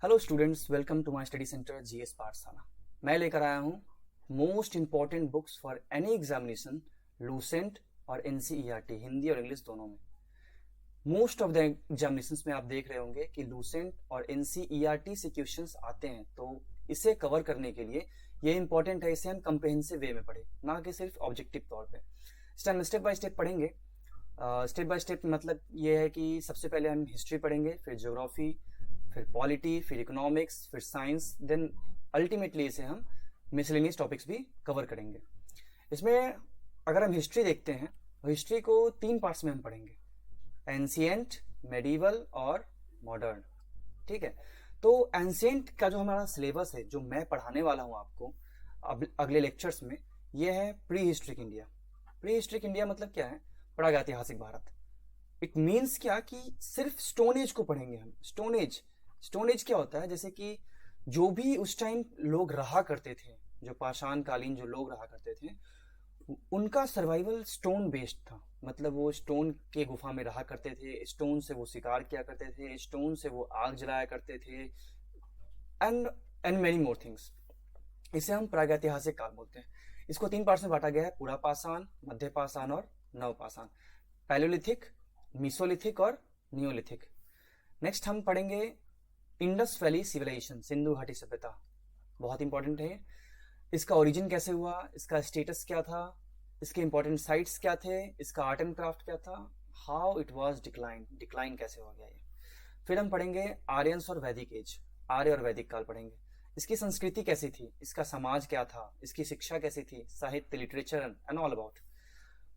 Hello students, welcome to my study centre GS Pathshala. मैं लेकर आया हूँ most important books for any examination, Lucent और एनसीईआरटी, हिंदी और इंग्लिश दोनों में। मोस्ट ऑफ द एग्जामिनेशंस में आप देख रहे होंगे कि लूसेंट और एनसीईआरटी से क्वेश्चंस आते हैं, तो इसे कवर करने के लिए ये इंपॉर्टेंट है, इसे हम कंप्रिहेंसिव वे में पढ़े, ना कि सिर्फ ऑब्जेक्टिव तौर पे। स्टेप बाय स्टेप पढ़ेंगे। स्टेप बाय स्टेप मतलब ये है कि सबसे पहले हम हिस्ट्री पढ़ेंगे, फिर ज्योग्राफी, फिर पॉलिटी, फिर इकोनॉमिक्स, फिर साइंस, देन अल्टीमेटली इसे हम मिसलेनियस टॉपिक्स भी कवर करेंगे। इसमें अगर हम हिस्ट्री देखते हैं तो हिस्ट्री को 3 पार्ट्स में हम पढ़ेंगे, एंशिएंट, मेडिवल और मॉडर्न। ठीक है, तो एंशिएंट का जो हमारा सिलेबस है, जो मैं पढ़ाने वाला हूँ आपको अगले लेक्चर्स में, ये है pre historic India. Pre historic India मतलब क्या है? प्रागैतिहासिक भारत। इट मीन्स क्या कि सिर्फ स्टोन एज को पढ़ेंगे हम। स्टोन एज क्या होता है? जैसे कि जो भी उस टाइम लोग रहा करते थे, जो पाषाण कालीन जो लोग रहा करते थे, उनका सर्वाइवल स्टोन बेस्ड था। मतलब वो स्टोन के गुफा में रहा करते थे, स्टोन से वो शिकार किया करते थे, स्टोन से वो आग जलाया करते थे, एंड मेनी मोर थिंग्स। इसे हम प्रागैतिहासिक काल बोलते हैं। इसको 3 पार्ट्स में बांटा गया है, पुरा पाषाण, मध्य पाषाण और नव पाषाण, पैलियोलिथिक, मीसोलिथिक और नियोलिथिक। नेक्स्ट हम पढ़ेंगे इंडस वैली सिविलाइजेशन, सिंधु घाटी सभ्यता। बहुत इंपॉर्टेंट है। इसका ओरिजिन कैसे हुआ, इसका स्टेटस क्या था, इसके इंपॉर्टेंट साइट्स क्या थे, इसका आर्ट एंड क्राफ्ट क्या था, हाउ इट वाज डिक्लाइन कैसे हो गया ये। फिर हम पढ़ेंगे आर्यंस और वैदिक एज, आर्य और वैदिक काल पढ़ेंगे। इसकी संस्कृति कैसी थी, इसका समाज क्या था, इसकी शिक्षा कैसी थी, साहित्य, लिटरेचर एंड ऑल अबाउट।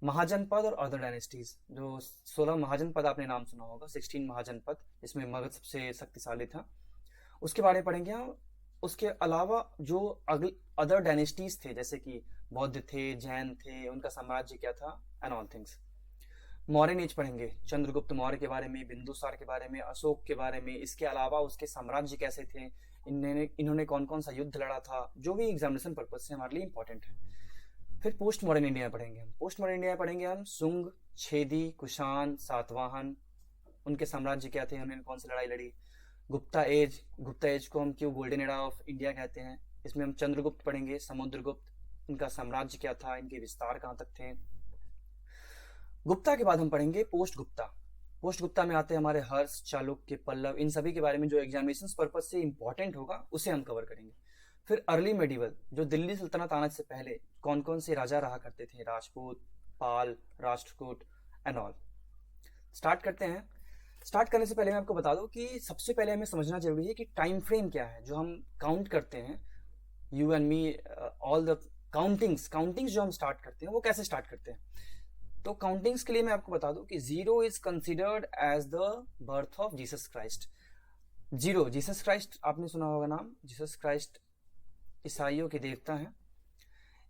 महाजनपद और अदर डायनेस्टीज, जो 16 महाजनपद आपने नाम सुना होगा, 16 महाजनपद, इसमें मगध सबसे शक्तिशाली था, उसके बारे में पढ़ेंगे हम। उसके अलावा जो अदर डायनेस्टीज थे, जैसे कि बौद्ध थे, जैन थे, उनका साम्राज्य क्या था, and all things. Mauryan age पढ़ेंगे, चंद्रगुप्त मौर्य के बारे में, बिंदुसार के बारे में, अशोक के बारे में, इसके अलावा उसके साम्राज्य कैसे थे, इन्होंने कौन कौन सा युद्ध लड़ा था, जो भी एग्जामिनेशन पर्पज से हमारे लिए इंपॉर्टेंट है। फिर पोस्ट मॉडर्न इंडिया पढ़ेंगे हम। पोस्ट मॉडर्न इंडिया पढ़ेंगे हम सुंग, छेदी, कुषाण, सातवाहन, उनके साम्राज्य क्या थे, उन्होंने कौन सी लड़ाई लड़ी। गुप्ता एज को हम क्यों गोल्डन एरा ऑफ इंडिया कहते हैं, इसमें हम चंद्रगुप्त पढ़ेंगे, समुद्रगुप्त, इनका साम्राज्य क्या था, इनके विस्तार कहाँ तक थे। गुप्ता के बाद हम पढ़ेंगे पोस्ट गुप्ता। पोस्ट गुप्ता में आते हैं हमारे हर्ष, चालुक्य, पल्लव, इन सभी के बारे में जो एग्जामिनेशन पर्पज से इंपॉर्टेंट होगा उसे हम कवर करेंगे। फिर अर्ली मेडिवल, जो दिल्ली सल्तनत आने से पहले कौन कौन से राजा रहा करते थे, राजपूत, पाल, राष्ट्रकूट एंड ऑल। स्टार्ट करते हैं। स्टार्ट करने से पहले मैं आपको बता दूं कि सबसे पहले हमें समझना जरूरी है कि टाइम फ्रेम क्या है जो हम काउंट करते हैं, you and me, all the countings जो हम स्टार्ट करते हैं वो कैसे स्टार्ट करते हैं। तो काउंटिंग्स के लिए मैं आपको बता दूं कि 0 is considered as the birth of Jesus Christ. Jesus Christ आपने सुना होगा नाम, जीसस क्राइस्ट ईसाइयों के देवता हैं।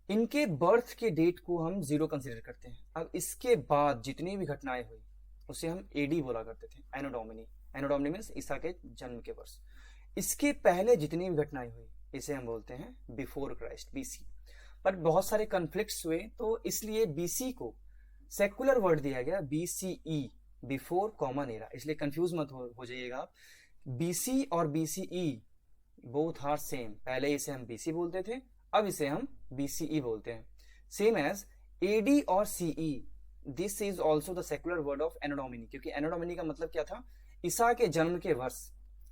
इनके बर्थ के डेट को हम 0 कंसिडर करते हैं। अब इसके बाद जितनी भी घटनाएं हुई उसे हम एडी बोला करते थे, एनो डोमिनी मीन्स ईसा के जन्म के वर्ष। इसके पहले जितनी भी घटनाएं हुई इसे हम बोलते हैं बिफोर क्राइस्ट, बीसी। पर बहुत सारे कन्फ्लिक्ट्स हुए, तो इसलिए बीसी को सेकुलर वर्ड दिया गया, बीसीई, बिफोर कॉमन एरा। इसलिए कंफ्यूज मत हो जाइएगा आप। बीसी और बीसीई बोथ आर सेम। पहले इसे हम बीसी बोलते थे, अब इसे हम बीसीई बोलते हैं। सेम एज एडी और CE, this is also the secular word of Anno Domini, क्योंकि एनो डोमिनी का मतलब क्या था, ईसा के जन्म के वर्ष।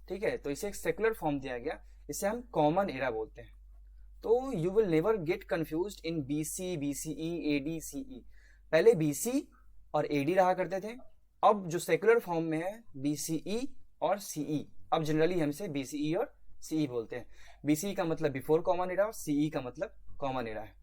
ठीक है, तो इसे एक सेकुलर फॉर्म दिया गया, इसे हम कॉमन एरा बोलते हैं। तो you will never get confused in BC, BCE, AD, CE. पहले बीसी और एडी रहा करते थे, अब जो सेकुलर फॉर्म में है बीसीई और सीई। अब जनरली हम इसे बीसीई और सीई बोलते हैं। बीसीई का मतलब बिफोर कॉमन एरा और सीई का मतलब कॉमन एरा है।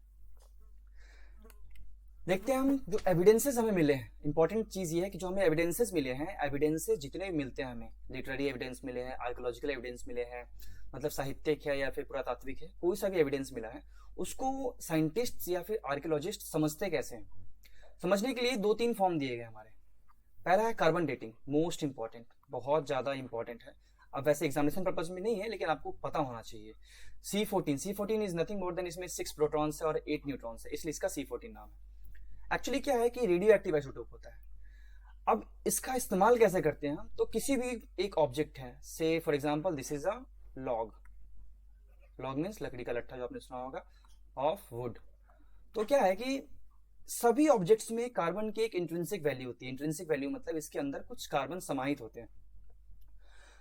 देखते हैं हम जो एविडेंसेस हमें मिले हैं। इंपॉर्टेंट चीज ये है कि जो हमें एविडेंसेस मिले हैं, एविडेंसेस जितने भी मिलते हैं हमें, लिटरेरी एविडेंस मिले हैं, आर्कियोलॉजिकल एविडेंस मिले हैं, मतलब साहित्यिक है या फिर पुरातात्विक है, कोई सा भी एविडेंस मिला है, उसको साइंटिस्ट या फिर आर्कियोलॉजिस्ट समझते कैसे हैं। समझने के लिए 2-3 फॉर्म दिए गए हमारे। पहला है कार्बन डेटिंग, मोस्ट इंपॉर्टेंट, बहुत ज्यादा इंपॉर्टेंट है। अब वैसे एग्जामिनेशन पर्पज में नहीं है, लेकिन आपको पता होना चाहिए। C14 is nothing more then, इसमें 6 प्रोटॉन्स है और 8 न्यूट्रॉन्स है, इसलिए इसका C14 नाम है। एक्चुअली क्या है कि रेडियो एक्टिव आइसोटोप होता है। अब इसका इस्तेमाल कैसे करते हैं हम, तो किसी भी एक ऑब्जेक्ट है, से for example this is a log, log means लकड़ी का लट्ठा जो आपने सुना होगा, ऑफ वुड। तो क्या है कि सभी ऑब्जेक्ट्स में कार्बन की एक इंट्रिंसिक वैल्यू होती है। इंट्रिंसिक वैल्यू मतलब इसके अंदर कुछ कार्बन समाहित होते हैं।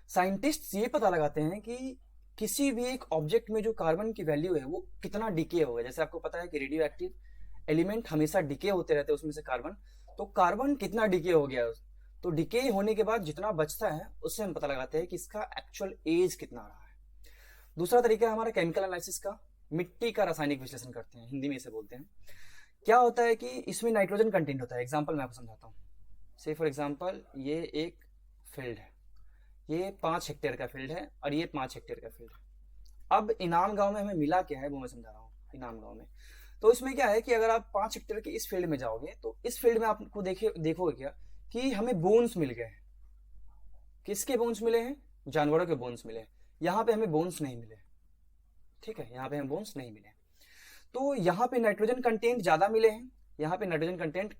साइंटिस्ट्स ये पता लगाते हैं कि किसी भी एक ऑब्जेक्ट में जो कार्बन की वैल्यू है वो कितना डिके होगा। जैसे आपको पता है कि रेडियो एक्टिव एलिमेंट हमेशा डिके होते रहते हैं उसमें से कार्बन, तो कार्बन कितना डिके हो गया, तो डिके होने के बाद जितना बचता है उससे हम पता लगाते हैं कि इसका एक्चुअल एज कितना रहा है। दूसरा तरीका है हमारा केमिकल एनालिसिस का, मिट्टी का रासायनिक विश्लेषण करते हैं, हिंदी में इसे बोलते हैं। क्या होता है कि इसमें नाइट्रोजन कंटेंट होता है। एग्जाम्पल मैं आपको समझाता हूँ। से फॉर एग्जाम्पल ये एक फील्ड है, ये 5 हेक्टेयर का फील्ड है और ये 5 हेक्टेयर का फील्ड है। अब इनाम गांव में हमें मिला क्या है वो मैं समझा रहा हूँ। इनाम गांव में तो इसमें क्या है कि अगर आप 5 हेक्टेयर के इस फील्ड में जाओगे तो इस फील्ड में आपको देखोगे क्या कि हमें बोन्स मिल गए हैं। किसके बोन्स मिले हैं? जानवरों के बोन्स मिले हैं। यहाँ पे हमें बोन्स नहीं मिले, ठीक है, यहाँ पे हमें बोन्स नहीं मिले। तो यहाँ पे नाइट्रोजन कंटेंट ज्यादा मिले हैं, यहाँ पे नाइट्रोजन कंटेंट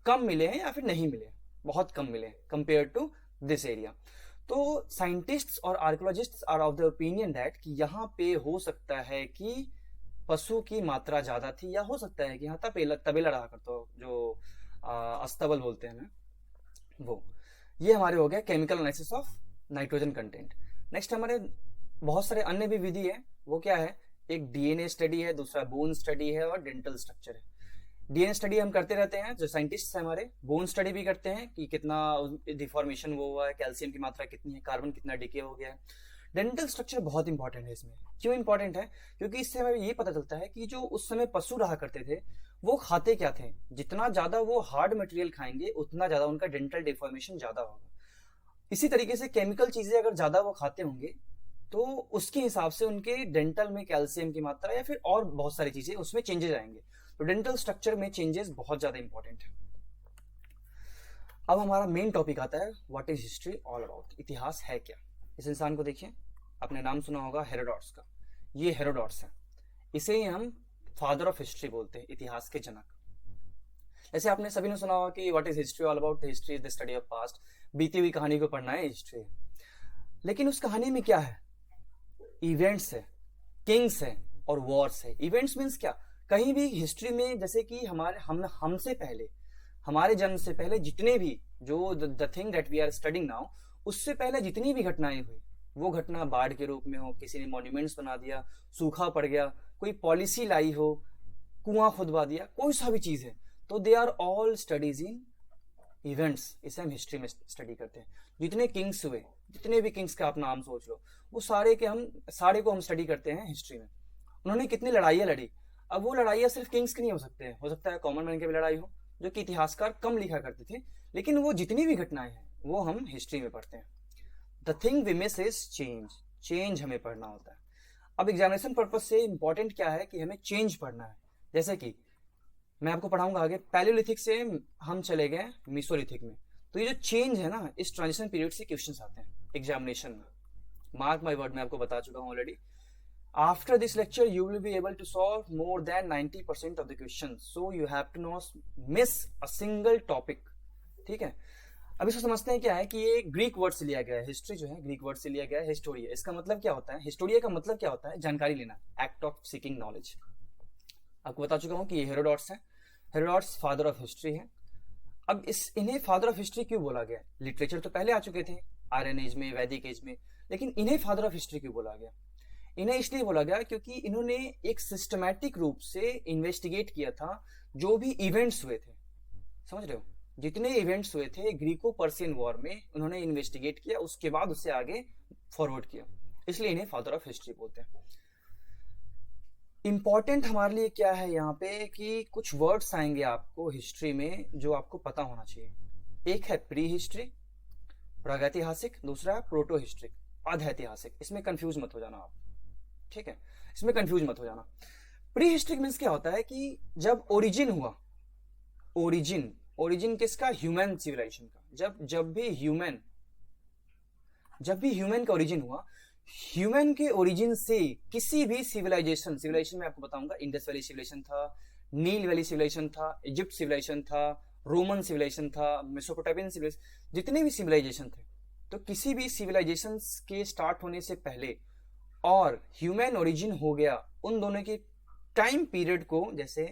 कम मिले हैं या फिर नहीं मिले, बहुत कम मिले कंपेयर टू दिस एरिया। तो साइंटिस्ट्स और archaeologists are of the opinion that कि यहाँ पे हो सकता है कि पशु की मात्रा ज्यादा थी, या हो सकता है कि यहाँ तबेला रहा करता, जो अस्तबल बोलते हैं वो। ये हमारे हो गया chemical analysis of nitrogen content. Next हमारे बहुत सारे अन्य भी विधि है। वो क्या है? एक डीएनए स्टडी है, दूसरा बोन स्टडी है और डेंटल स्ट्रक्चर है। डीएनए स्टडी हम करते रहते हैं, जो साइंटिस्ट है हमारे। बोन स्टडी भी करते हैं कि कितना डिफॉर्मेशन वो हुआ है, कैल्शियम की मात्रा कितनी है, कार्बन कितना डिके हो गया है। डेंटल स्ट्रक्चर बहुत इंपॉर्टेंट है इसमें। क्यों इंपॉर्टेंट है? क्योंकि इससे हमें ये पता चलता है कि जो उस समय पशु रहा करते थे वो खाते क्या थे। जितना ज्यादा वो हार्ड मटेरियल खाएंगे उतना ज्यादा उनका डेंटल डिफॉर्मेशन ज्यादा होगा। इसी तरीके से केमिकल चीजें अगर ज्यादा वो खाते होंगे तो उसके हिसाब से उनके डेंटल में कैल्शियम की मात्रा या फिर और बहुत सारी चीजें उसमें चेंजेस आएंगे। तो डेंटल स्ट्रक्चर में चेंजेस बहुत ज्यादा इंपॉर्टेंट है। अब हमारा मेन टॉपिक आता है what is history all about. इतिहास है क्या? इस इंसान को देखिए, आपने नाम सुना होगा हेरोडोटस का। ये हेरोडोटस है, इसे ही हम फादर ऑफ हिस्ट्री बोलते हैं, इतिहास के जनक। जैसे आपने सभी ने सुना होगा कि what is history all about. History is the study of past. बीती हुई कहानी को पढ़ना है हिस्ट्री। लेकिन उस कहानी में क्या है? इवेंट्स है, किंग्स है और वॉर्स है। इवेंट्स मीन्स क्या? कहीं भी हिस्ट्री में जैसे कि हमसे पहले, हमारे जन्म से पहले जितने भी जो the thing that we are studying now, उससे पहले जितनी भी घटनाएं हुई, वो घटना बाढ़ के रूप में हो, किसी ने मॉन्यूमेंट्स बना दिया, सूखा पड़ गया, कोई पॉलिसी लाई हो, कुआं खुदवा दिया, कोई सा भी चीज है, तो they are all studies in events. इसे हम हिस्ट्री में स्टडी करते हैं। जितने किंग्स हुए, जितने भी किंग्स का आप नाम सोच लो, वो सारे को हम स्टडी करते हैं हिस्ट्री में। उन्होंने कितनी लड़ाइयां लड़ी। अब वो लड़ाइयां सिर्फ किंग्स की नहीं हो सकते हैं, हो सकता है कॉमन मैन की भी लड़ाई हो, जो कि इतिहासकार कम लिखा करते थे। लेकिन वो जितनी भी घटनाएं हैं वो हम हिस्ट्री में पढ़ते हैं। The thing we miss is change. Change हमें पढ़ना होता है। अब एग्जामिनेशन पर्पज से इंपॉर्टेंट क्या है कि हमें चेंज पढ़ना है। जैसे कि मैं आपको पढ़ाऊंगा आगे, पैलियोलिथिक से हम चले गए मीसोलिथिक में। तो ये जो चेंज है ना, इस ट्रांजिशन पीरियड से क्वेश्चंस आते हैं एग्जामिनेशन में। मार्क माय वर्ड, मैं आपको बता चुका हूं already. After this lecture you will be able to solve more than 90% of the question, so you have to not miss a single topic. ठीक है, अब इसको समझते हैं क्या है कि ये ग्रीक वर्ड से लिया गया है। हिस्ट्री जो है ग्रीक वर्ड से लिया गया है, हिस्टोरिया। इसका मतलब क्या होता है? हिस्टोरिया का मतलब क्या होता है? जानकारी लेना, एक्ट ऑफ सीकिंग नॉलेज। आपको बता चुका हूं कि ये हेरोडोटस है। हेरोडोटस फादर ऑफ हिस्ट्री है। अब इन्हें फादर ऑफ हिस्ट्री क्यों बोला गया? लिटरेचर तो पहले आ चुके थे आयरन एज में, वैदिक एज में, लेकिन इन्हें फादर ऑफ हिस्ट्री क्यों बोला गया? इन्हें इसलिए बोला गया क्योंकि इन्होंने एक सिस्टमैटिक रूप से इन्वेस्टिगेट किया था जो भी इवेंट्स हुए थे। समझ रहे हो? जितने इवेंट्स हुए थे ग्रीको पर्सियन वॉर में, उन्होंने इन्वेस्टिगेट किया, उसके बाद उससे आगे फॉरवर्ड किया, इसलिए इन्हें फादर ऑफ हिस्ट्री बोलते हैं। इंपॉर्टेंट हमारे लिए क्या है यहाँ पे कि कुछ वर्ड्स आएंगे आपको हिस्ट्री में जो आपको पता होना चाहिए। एक है प्री हिस्ट्री, प्रागैतिहासिक, दूसरा प्रोटो हिस्ट्री, अधैतिहासिक। इसमें कंफ्यूज मत हो जाना आप, ठीक है, इसमें कंफ्यूज मत हो जाना। प्री हिस्ट्री मीन्स क्या होता है कि जब ओरिजिन हुआ, ओरिजिन किसका? ह्यूमन सिविलाइजेशन का। जब भी ह्यूमन का ओरिजिन हुआ, ह्यूमन के ओरिजिन से किसी भी सिविलाइजेशन में आपको बताऊंगा, इंडस वैली सिविलाइजेशन था, नील वैली सिविलाइजेशन था, इजिप्ट सिविलाइजेशन था, रोमन सिविलाइजेशन था, मेसोपोटामियन सिविलाइजेशन, जितने भी सिविलाइजेशन थे तो किसी भी सिविलाइजेशन के स्टार्ट होने से पहले और ह्यूमन ओरिजिन हो गया, उन दोनों के टाइम पीरियड को, जैसे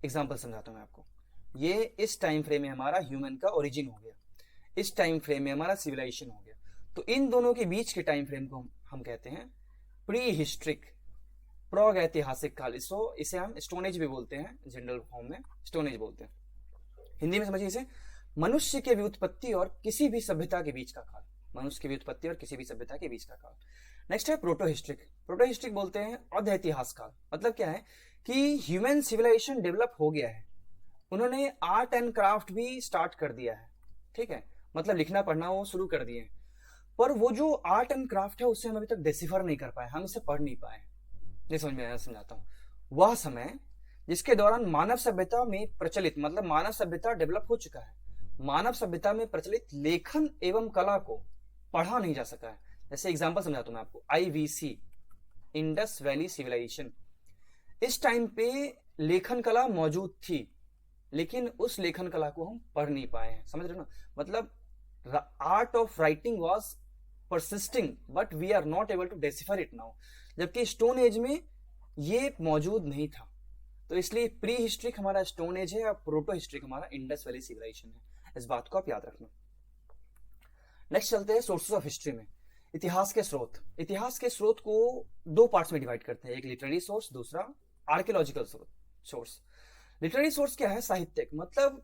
एग्जांपल समझाता हूं मैं आपको। ये इस टाइम फ्रेम में हमारा ह्यूमन का ओरिजिन हो गया, इस टाइम फ्रेम में हमारा सिविलाइजेशन हो गया, तो इन दोनों के बीच के टाइम फ्रेम को हम कहते हैं प्री हिस्ट्रिक, प्राग ऐतिहासिक काल। इसे हम स्टोन एज भी बोलते हैं, जनरल फॉर्म में स्टोन एज बोलते हैं। हिंदी में समझिए इसे, मनुष्य के व्युत्पत्ति और किसी भी सभ्यता के बीच का काल, मनुष्य की व्युत्पत्ति और किसी भी सभ्यता के बीच का काल। नेक्स्ट है प्रोटो हिस्ट्रिक। प्रोटो हिस्ट्रिक बोलते हैं अर्ध इतिहास काल। मतलब क्या है कि ह्यूमन सिविलाइजेशन डेवलप हो गया है, उन्होंने आर्ट एंड क्राफ्ट भी स्टार्ट कर दिया है, ठीक है, मतलब लिखना पढ़ना वो शुरू कर दिए, पर वो जो आर्ट एंड क्राफ्ट है उसे हम अभी तक डिसिफर नहीं कर पाए, हम इसे पढ़ नहीं पाए। नहीं समझ में आया, समझाता हूँ। वह समय जिसके दौरान मानव सभ्यता में प्रचलित, मतलब मानव सभ्यता डेवलप हो चुका है, मानव सभ्यता में प्रचलित लेखन एवं कला को पढ़ा नहीं जा सका है। जैसे एग्जांपल समझाता हूं मैं आपको, IVC, इंडस वैली सिविलाइजेशन। इस टाइम पे लेखन कला मौजूद थी, लेकिन उस लेखन कला को हम पढ़ नहीं पाए हैं, समझ रहे हो ना। मतलब art of writing was persisting but we are not able to decipher it now, जबकि स्टोन एज में ये मौजूद नहीं था। तो इसलिए प्री हिस्ट्रिक हमारा स्टोन एज है और प्रोटो हिस्ट्रिक हमारा इंडस वैली सिविलाइजेशन है। इस बात को आप याद रखना। नेक्स्ट चलते हैं सोर्सेस ऑफ हिस्ट्री में। इतिहास के स्रोत। इतिहास के स्रोत को दो पार्ट्स में डिवाइड करते हैं, एक लिटरेरी सोर्स, दूसरा आर्कियोलॉजिकल सोर्स। लिटरेरी सोर्स क्या है? साहित्यिक, मतलब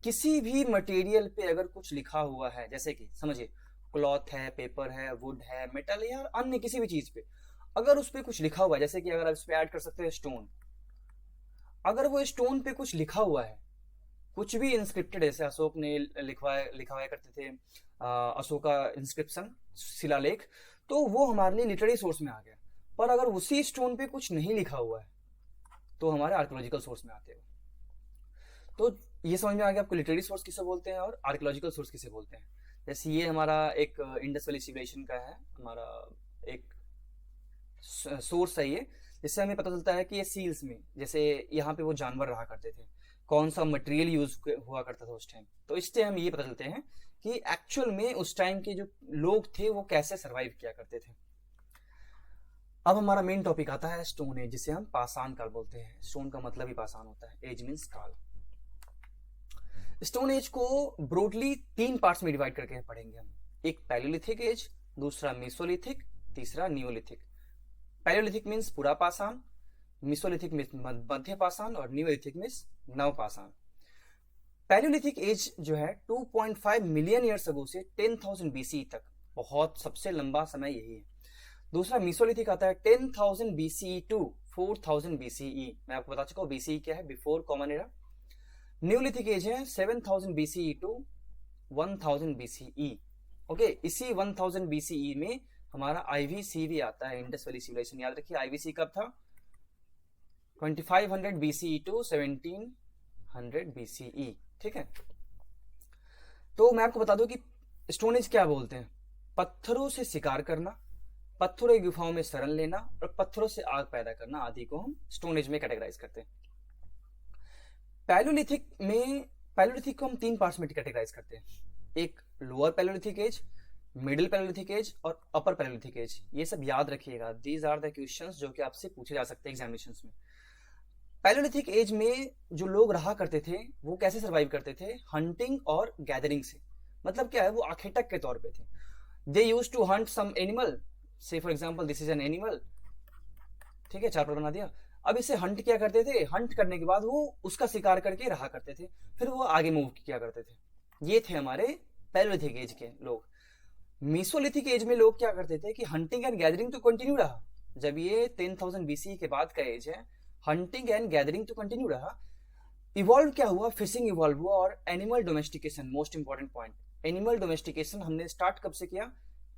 किसी भी मटेरियल पे अगर कुछ लिखा हुआ है, जैसे कि समझिए क्लॉथ है, पेपर है, वुड है, मेटल या अन्य किसी भी चीज पे अगर उस पे कुछ लिखा हुआ है, जैसे कि अगर आप इस पे ऐड कर सकते हैं स्टोन, अगर वो स्टोन पे कुछ लिखा हुआ है, कुछ भी इंस्क्रिप्टेड, जैसे अशोक ने लिखवाया करते थे, अशोका इंस्क्रिप्शन, शिलालेख, तो वो हमारे लिए लिटरेरी सोर्स में आ गया। पर अगर उसी स्टोन पे कुछ नहीं लिखा हुआ है तो हमारे आर्कियोलॉजिकल सोर्स में आते हैं। तो ये समझ में आ गया आपको लिटरेरी सोर्स किसे बोलते हैं और आर्कियोलॉजिकल सोर्स किसे बोलते हैं। जैसे ये हमारा एक इंडस वैली सिविलाइजेशन का है, हमारा एक सोर्स है ये, जिससे हमें पता चलता है कि ये सील्स में, जैसे यहाँ पे वो जानवर रहा करते थे, कौन सा मटेरियल यूज हुआ करता था उस टाइम, तो इससे हम ये पता चलते हैं कि एक्चुअल में उस टाइम के जो लोग थे वो कैसे सरवाइव किया करते थे। अब हमारा मेन टॉपिक आता है स्टोन एज, जिसे हम पाषाण काल बोलते हैं। स्टोन का मतलब ही पाषाण होता है, एज मीन्स काल। स्टोन एज को ब्रॉडली 3 पार्ट्स में डिवाइड करके पढ़ेंगे हम। एक पैलियोलिथिक एज, दूसरा मेसोलिथिक, तीसरा नियोलिथिक। पैलियोलिथिक मीन्स पूरा पाषाण, मेसोलिथिक मीन्स मध्य पाषाण और नियोलिथिक मीन्स नव पाषाण। पैलियोलिथिक एज जो है 2.5 मिलियन ईयर्स अगो से 10,000 BCE तक, बहुत सबसे लंबा समय यही है। दूसरा मेसोलिथिक आता है 10,000 BCE टू 4,000 BCE। मैं आपको बता चुका हूं BCE क्या है, before common era. Neolithic age है 7,000 BCE टू 1,000 BCE। ओके, इसी 1,000 BCE में हमारा IVC भी आता है, इंडस वैली सिविलाइजेशन। याद रखिए IVC कब था? 2500 BCE टू 1700 BCE, ठीक है। तो मैं आपको बता दूं कि स्टोन एज क्या बोलते हैं। पत्थरों से शिकार करना, पत्थरों की गुफाओं में शरण लेना और पत्थरों से आग पैदा करना आदि को हम स्टोन एज में कैटेगराइज करते हैं। पैलियोलिथिक को हम 3 पार्ट्स में कैटेगराइज करते हैं। एक lower palaeolithic age, middle palaeolithic age और अपर पैलियोलिथिक एज। ये सब याद रखिएगा, दीज आर द क्वेश्चंस जो कि आपसे पूछे जा सकते हैं एग्जामिनेशंस में। पैलियोलिथिक एज में जो लोग रहा करते थे वो कैसे सर्वाइव करते थे? हंटिंग और गैदरिंग से। मतलब क्या है, वो आखेटक के तौर पे थे। They use to hunt some animal, so for example this is an animal, ठीक है, 4 बना दिया। अब इसे हंट क्या करते थे, हंट करने के बाद वो उसका शिकार करके रहा करते थे, फिर वो आगे मूव किया करते थे। ये थे हमारे पैलियोलिथिक एज के लोग। मेसोलिथिक एज में लोग क्या करते थे कि हंटिंग एंड गैदरिंग तो कंटिन्यू रहा। जब ये 10,000 BCE के बाद का एज है, हंटिंग एंड गैदरिंग तो कंटिन्यू रहा। इवॉल्व क्या हुआ? फिशिंग इवॉल्व हुआ और animal domestication, most important point, animal domestication हमने स्टार्ट कब से किया?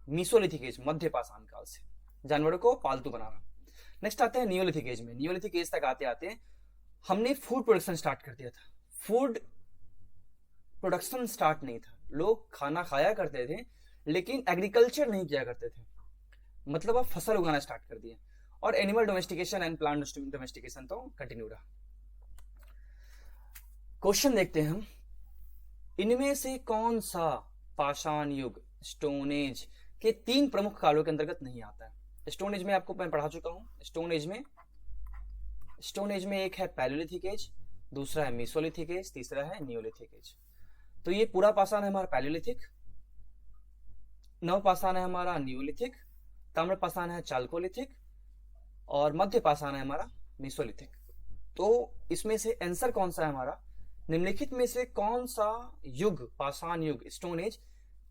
मेसोलिथिक एज, मध्य पाषाण काल से, जानवरों को पालतू बनाना। नेक्स्ट आते हैं नियोलिथिक एज में। नियोलिथिक एज तक आते आते हमने फूड प्रोडक्शन स्टार्ट कर दिया था। फूड प्रोडक्शन स्टार्ट नहीं था, लोग खाना खाया करते थे लेकिन एग्रीकल्चर नहीं किया करते थे, मतलब अब फसल उगाना स्टार्ट कर दिया। और animal domestication and plant domestication तो कंटिन्यू रहा। क्वेश्चन देखते हैं हम, इनमें से कौन सा पाषाण युग, स्टोन एज के 3 प्रमुख कालों के अंतर्गत नहीं आता है। स्टोन एज में आपको मैं पढ़ा चुका हूं। स्टोन एज में एक है पैलियोलिथिक एज, दूसरा है मीसोलिथिक एज, तीसरा है नियोलिथिक एज। तो ये पूरा पाषाण है हमारा पैलियोलिथिक, नव पाषाण है हमारा नियोलिथिक, ताम्र पाषाण है चाल्कोलिथिक और मध्य पाषाण है हमारा मीसोलिथिक। तो इसमें से आंसर कौन सा है हमारा, निम्नलिखित में से कौन सा युग, पाषाण युग, स्टोन एज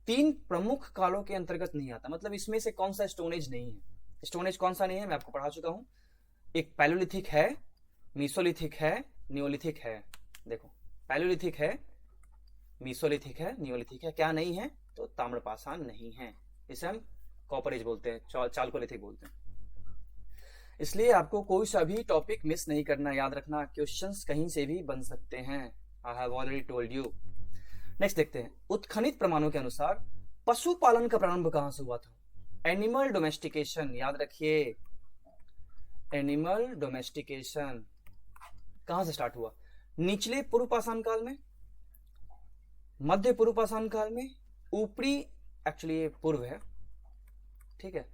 3 प्रमुख कालों के अंतर्गत नहीं आता, मतलब इसमें से कौन सा स्टोन एज नहीं है। स्टोन एज कौन सा नहीं है, मैं आपको पढ़ा चुका हूं। एक पैलियोलिथिक है, मीसोलिथिक है, नियोलिथिक है। देखो पैलियोलिथिक है, मीसोलिथिक है, नियोलिथिक है, क्या नहीं है, तो ताम्रपाषाण नहीं है। इसे हम कॉपर एज बोलते हैं, चाल्कोलिथिक बोलते हैं। इसलिए आपको कोई सा भी टॉपिक मिस नहीं करना, याद रखना क्वेश्चंस कहीं से भी बन सकते हैं। I have already told you. Next देखते हैं, उत्खनित प्रमाणों के अनुसार पशुपालन का प्रारंभ कहां से हुआ था। एनिमल डोमेस्टिकेशन, याद रखिए, एनिमल डोमेस्टिकेशन कहां से स्टार्ट हुआ, निचले पूर्व पाषाण काल में, मध्य पूर्व पाषाण काल में, ऊपरी, एक्चुअली ये पूर्व है, ठीक है,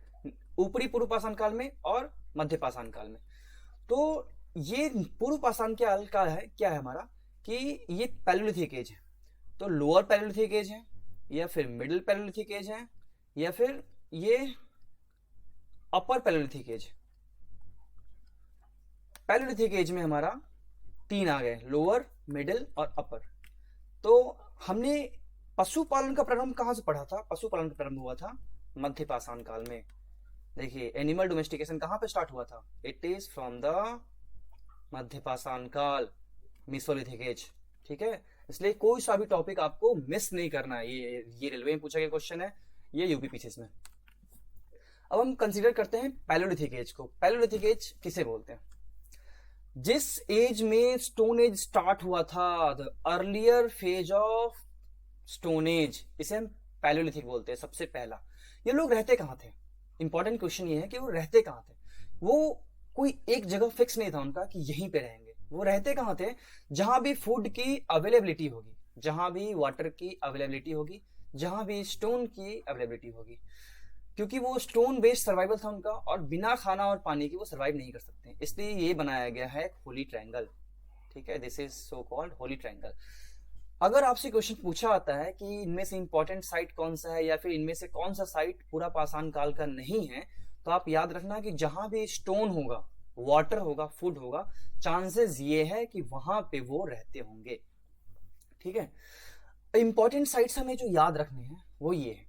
ऊपरी पूर्व पाषाण काल में और मध्य पाषाण काल में। तो ये पूर्व पाषाण काल का है, क्या है हमारा, कि ये पैलियोलिथिक एज है। तो लोअर पैलियोलिथिक एज है, या फिर मिडिल पैलियोलिथिक एज है, या फिर ये upper palaeolithic age. Palaeolithic age में हमारा 3 आ गए, लोअर, मिडिल और अपर। तो हमने पशुपालन का प्रारंभ कहां से पढ़ा था, पशुपालन का प्रारंभ हुआ था मध्य पाषाण काल में। देखिए एनिमल डोमेस्टिकेशन कहां पे स्टार्ट हुआ था, इट इज फ्रॉम द मध्य पाषाण काल, मीसोलिथिक एज, ठीक है। इसलिए कोई सा भी टॉपिक आपको मिस नहीं करना है। ये रेलवे में पूछा गया क्वेश्चन है, ये यूपी पीसीएस में। अब हम कंसीडर करते हैं पैलियोलिथिक एज को। पैलियोलिथिक एज किसे बोलते हैं, जिस एज में स्टोन एज स्टार्ट हुआ था, the earlier phase of stone age, इसे हम पैलियोलिथिक बोलते हैं। सबसे पहला, ये लोग रहते कहां थे, इंपॉर्टेंट क्वेश्चन ये है कि वो रहते कहां थे। वो कोई एक जगह फिक्स नहीं था उनका कि यहीं पे रहेंगे। वो रहते कहां थे, जहां भी फूड की अवेलेबिलिटी होगी, जहां भी वाटर की अवेलेबिलिटी होगी, जहां भी स्टोन की अवेलेबिलिटी होगी, क्योंकि वो स्टोन बेस्ड सर्वाइवल था उनका, और बिना खाना और पानी के वो सर्वाइव नहीं कर सकते। इसलिए ये बनाया गया है होली ट्रायंगल, ठीक है, this is so called Holi triangle. अगर आपसे क्वेश्चन पूछा आता है कि इनमें से इंपॉर्टेंट साइट कौन सा है, या फिर इनमें से कौन सा साइट पूरा पाषाण काल का नहीं है, तो आप याद रखना कि जहां भी स्टोन होगा, वाटर होगा, फूड होगा, चांसेस ये है कि वहां पे वो रहते होंगे, ठीक है। इंपॉर्टेंट साइट्स हमें जो याद रखने हैं वो ये है,